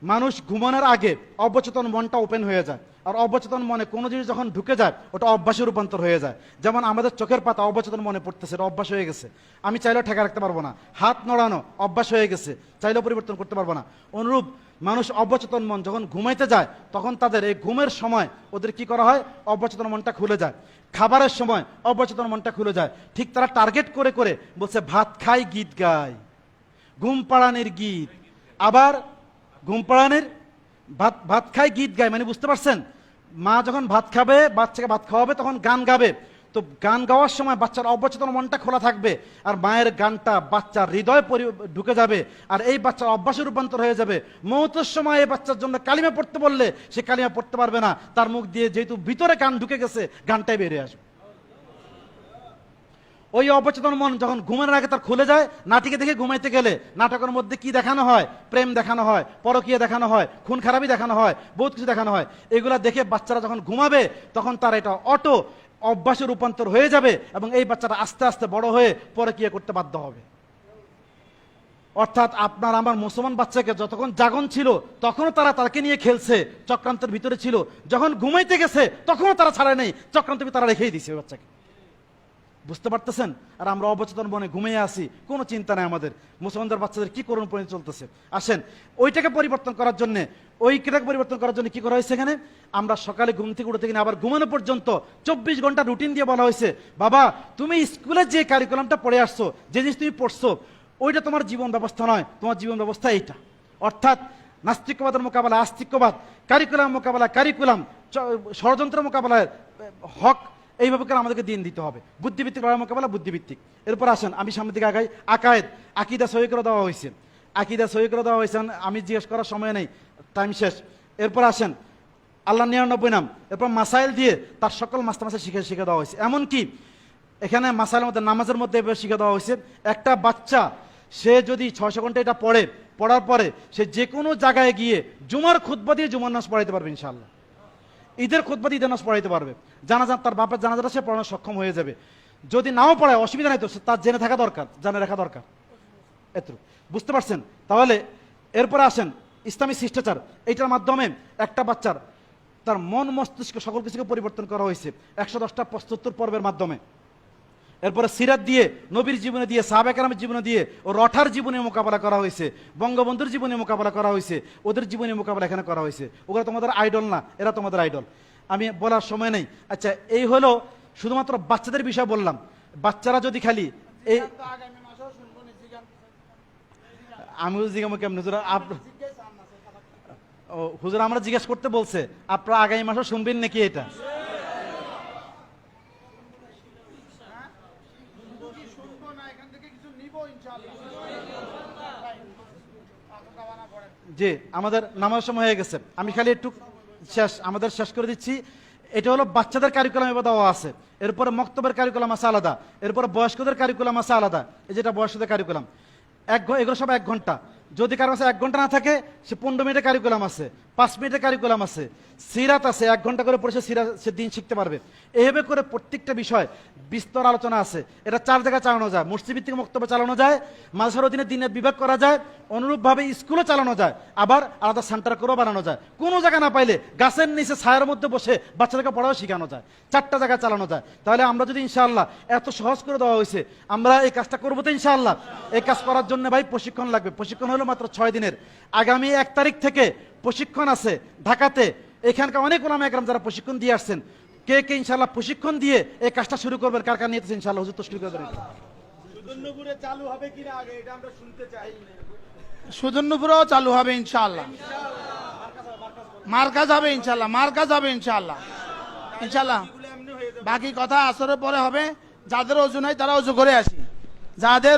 মানুষ ঘুমানোর আগে অবচেতন মনটা ওপেন হয়ে যায়, আর অবচেতন মনে কোনো জিনিস যখন ঢুকে যায় ওটা অভ্যাসে রূপান্তর হয়ে যায়। যেমন আমাদের চোখের পাতা অবচেতন মনে পড়তেছে, এটা অভ্যাস হয়ে গেছে, আমি চাইলেও ঠেকা রাখতে পারবো না। হাত নড়ানো অভ্যাস হয়ে গেছে, চাইলেও পরিবর্তন করতে পারবো না। অনুরূপ মানুষ অবচেতন মন যখন ঘুমাইতে যায় তখন তাদের এই ঘুমের সময় ওদের কি করা হয়? অবচেতন মনটা খুলে যায়। খাবারের সময় অবচেতন মনটা খুলে যায়। ঠিক তারা টার্গেট করে করে বলছে ভাত খাই গীত গাই, ঘুম পাড়ানির গীত, আবার ঘুম পাড়ানির ভাত, ভাত খাই গীত গায়, মানে বুঝতে পারছেন? মা যখন ভাত খাবে, বাচ্চাকে ভাত খাওয়াবে, তখন গান গাবে। তো গান গাওয়ার সময় বাচ্চার অবচেতন মনটা খোলা থাকবে, আর মায়ের গানটা বাচ্চার হৃদয়ে ঢুকে যাবে, আর এই বাচ্চার অভ্যাসে রূপান্তর হয়ে যাবে। মৌতের সময় এই বাচ্চার জন্য কালিমা পড়তে বললে সে কালিমা পড়তে পারবে না, তার মুখ দিয়ে যেহেতু ভিতরে গান ঢুকে গেছে গানটাই বেরিয়ে আসবে। ওই অবচেতন মন যখন ঘুমের আগে তার খুলে যায়, নাটিকে দেখে ঘুমাইতে গেলে নাটকের মধ্যে কি দেখানো হয়? প্রেম দেখানো হয়, পরকীয়া দেখানো হয়, খুন খারাপি দেখানো হয়, বহুত কিছু দেখানো হয়। এগুলা দেখে বাচ্চারা যখন ঘুমাবে তখন তার এটা অটো অভ্যাসে রূপান্তর হয়ে যাবে, এবং এই বাচ্চাটা আস্তে আস্তে বড় হয়ে পরকীয়া করতে বাধ্য হবে। অর্থাৎ আপনার আমার মুসলমান বাচ্চাকে যতক্ষণ জাগন ছিল তখনও তারা তাকে নিয়ে খেলছে, চক্রান্তের ভিতরে ছিল। যখন ঘুমাইতে গেছে তখনও তারা ছাড়ায় নেই, চক্রান্তের তারা রেখেই দিছে ওই বাচ্চাকে। বুঝতে পারতেছেন? আর আমরা অবচেতন মনে ঘুমিয়ে আসি, কোনো চিন্তা নেই আমাদের। মুসলমানদের বাচ্চাদের কি করুন পরিণতি চলতেছে। আসেন ওইটাকে পরিবর্তন করার জন্য, ওইটাকে পরিবর্তন করার জন্য কি করা হয়েছে এখানে? আমরা সকালে ঘুম থেকে উঠে কিনা আবার ঘুমানো পর্যন্ত 24 ঘন্টা রুটিন দিয়ে বলা হয়েছে, বাবা তুমি স্কুলে যে কারিকুলামটা পড়ে আসছো, যে জিনিস তুমি পড়ছো, ওইটা তোমার জীবন ব্যবস্থা নয়, তোমার জীবন ব্যবস্থা এইটা। অর্থাৎ নাস্তিকবাদের মোকাবেলা আস্তিক্যবাদ, কারিকুলাম মোকাবেলা কারিকুলাম, ষড়যন্ত্র মোকাবেলায় হক, এইভাবে করে আমাদেরকে দিন দিতে হবে। বুদ্ধিভিত্তিক লড়াই মোকাবেলা বুদ্ধিভিত্তিক। এরপর আসেন আমি সামনের দিকে আগাই। আকায়েদ, আকিদা সহি করে দেওয়া হয়েছে, আকিদা সহি করে দেওয়া হয়েছে, আমি জিজ্ঞেস করার সময় নেই, টাইম শেষ। এরপর আসেন আল্লাহ 99 নাম, এরপর মাসাইল দিয়ে তার সকল মাস্তা শিখে দেওয়া হয়েছে। এমনকি এখানে মাসাইলের মধ্যে, নামাজের মধ্যে এভাবে শিখে দেওয়া হয়েছে, একটা বাচ্চা সে যদি 600 ঘন্টা এটা পড়ে, পড়ার পরে সে যে কোনো জায়গায় গিয়ে জুমার খুতবা দিয়ে জুমার নামাজ পড়াইতে পারবে ইনশাআল্লাহ। ঈদের খুতবা দিয়ে ঈদের নামাজ পড়াইতে পারবে, জানাজা তার বাপের জানাজাটা সে পড়ানো সক্ষম হয়ে যাবে। যদি নাও পড়ায় অসুবিধা নাই, তো তার জেনে থাকা দরকার, জানে রাখা দরকার। এত বুঝতে পারছেন? তাহলে এরপরে আসেন ইসলামী শিষ্টাচার। এইটার মাধ্যমে একটা বাচ্চার তার মন মস্তিষ্ক সকল কিছুকে পরিবর্তন করা হয়েছে 110টা 75 পর্বের মাধ্যমে। এরপরে সিরাত দিয়ে, নবীর জীবনে দিয়ে, সাহাবা কেরামের জীবনে দিয়ে, ও রঠার জীবনে মোকাবেলা করা হয়েছে, বঙ্গবন্ধুর জীবনে মোকাবেলা করা হয়েছে, ওদের জীবনে মোকাবেলা এখানে করা হয়েছে। ওগুলো তোমাদের আইডল না, এরা তোমাদের আইডল। আমি বলার সময় নেই। আচ্ছা, এই হলো শুধুমাত্র বাচ্চাদের বিষয় বললাম। বাচ্চারা যদি খালি এই আমি জিজ্ঞাসা কেমন হুজুর, হুজুর আমরা জিজ্ঞেস করতে বলছে, আপনারা আগামী মাসও শুনবেন নাকি এটা? জি, আমাদের নামাজ সময় হয়ে গেছে, আমি খালি একটু আমাদের শেষ করে দিচ্ছি। এটা হলো বাচ্চাদের কারিকুলাম এবার দেওয়া আছে, এরপরে মক্তবের কারিকুলাম আছে আলাদা, এরপরে বয়স্কদের কারিকুলাম আছে আলাদা। এই যেটা বয়স্কদের কারিকুলাম এগুলো সব 1 ঘন্টা। যদি কারো কাছে 1 ঘন্টা না থাকে, সে 15 মিনিটের কারিকুলাম আছে, 5 মিনিটের কারিকুলাম আছে, সিরাত আছে, 1 ঘন্টা করে পড়ে সে দিন শিখতে পারবে। এইভাবে করে প্রত্যেকটা বিষয় বিস্তর আলোচনা আছে। এটা 4 জায়গায় চালানো যায়, মসজিদ ভিত্তিক বক্তব্য চালানো যায়, মাদ্রাসার অধীনে দিনের বিভাগ করা যায়, অনুরূপভাবে স্কুলে চালানো যায়, আবার আলাদা সেন্টার করেও বানানো যায়। কোনো জায়গা না পাইলে গাছের নিচে ছায়ার মধ্যে বসে বাচ্চাদেরকে পড়াও শেখানো যায়। 4টা জায়গায় চালানো যায়। তাহলে আমরা যদি ইনশাআল্লাহ, এত সহজ করে দেওয়া হয়েছে, আমরা এই কাজটা করবো তো ইনশাআল্লাহ। এই কাজ করার জন্য ভাই প্রশিক্ষণ লাগবে। প্রশিক্ষণ হলো মাত্র 6 দিনের। আগামী 1 তারিখ থেকে প্রশিক্ষণ আছে ঢাকাতে। এখানকার অনেক ওলামা একরাম যারা প্রশিক্ষণ দিয়ে আসছেন, কে কে ইনশাআল্লাহ প্রশিক্ষণ দিয়ে এই কাজটা শুরু করবেন, কার কার নিয়েছে ইনশাআল্লাহ হুজুর তশরিফ করে দেবেন। সুদর্ণপুরে চালু হবে কিনা আগে এটা আমরা শুনতে চাই। সুদর্ণপুরেও চালু হবে ইনশাআল্লাহ, মার্কাজ হবে ইনশাআল্লাহ, মার্কাজ হবে ইনশাআল্লাহ, ইনশাআল্লাহ। বাকি কথা আসরের পরে হবে। যাদের ওযু নাই তারা ওযু করে আসি, যাদের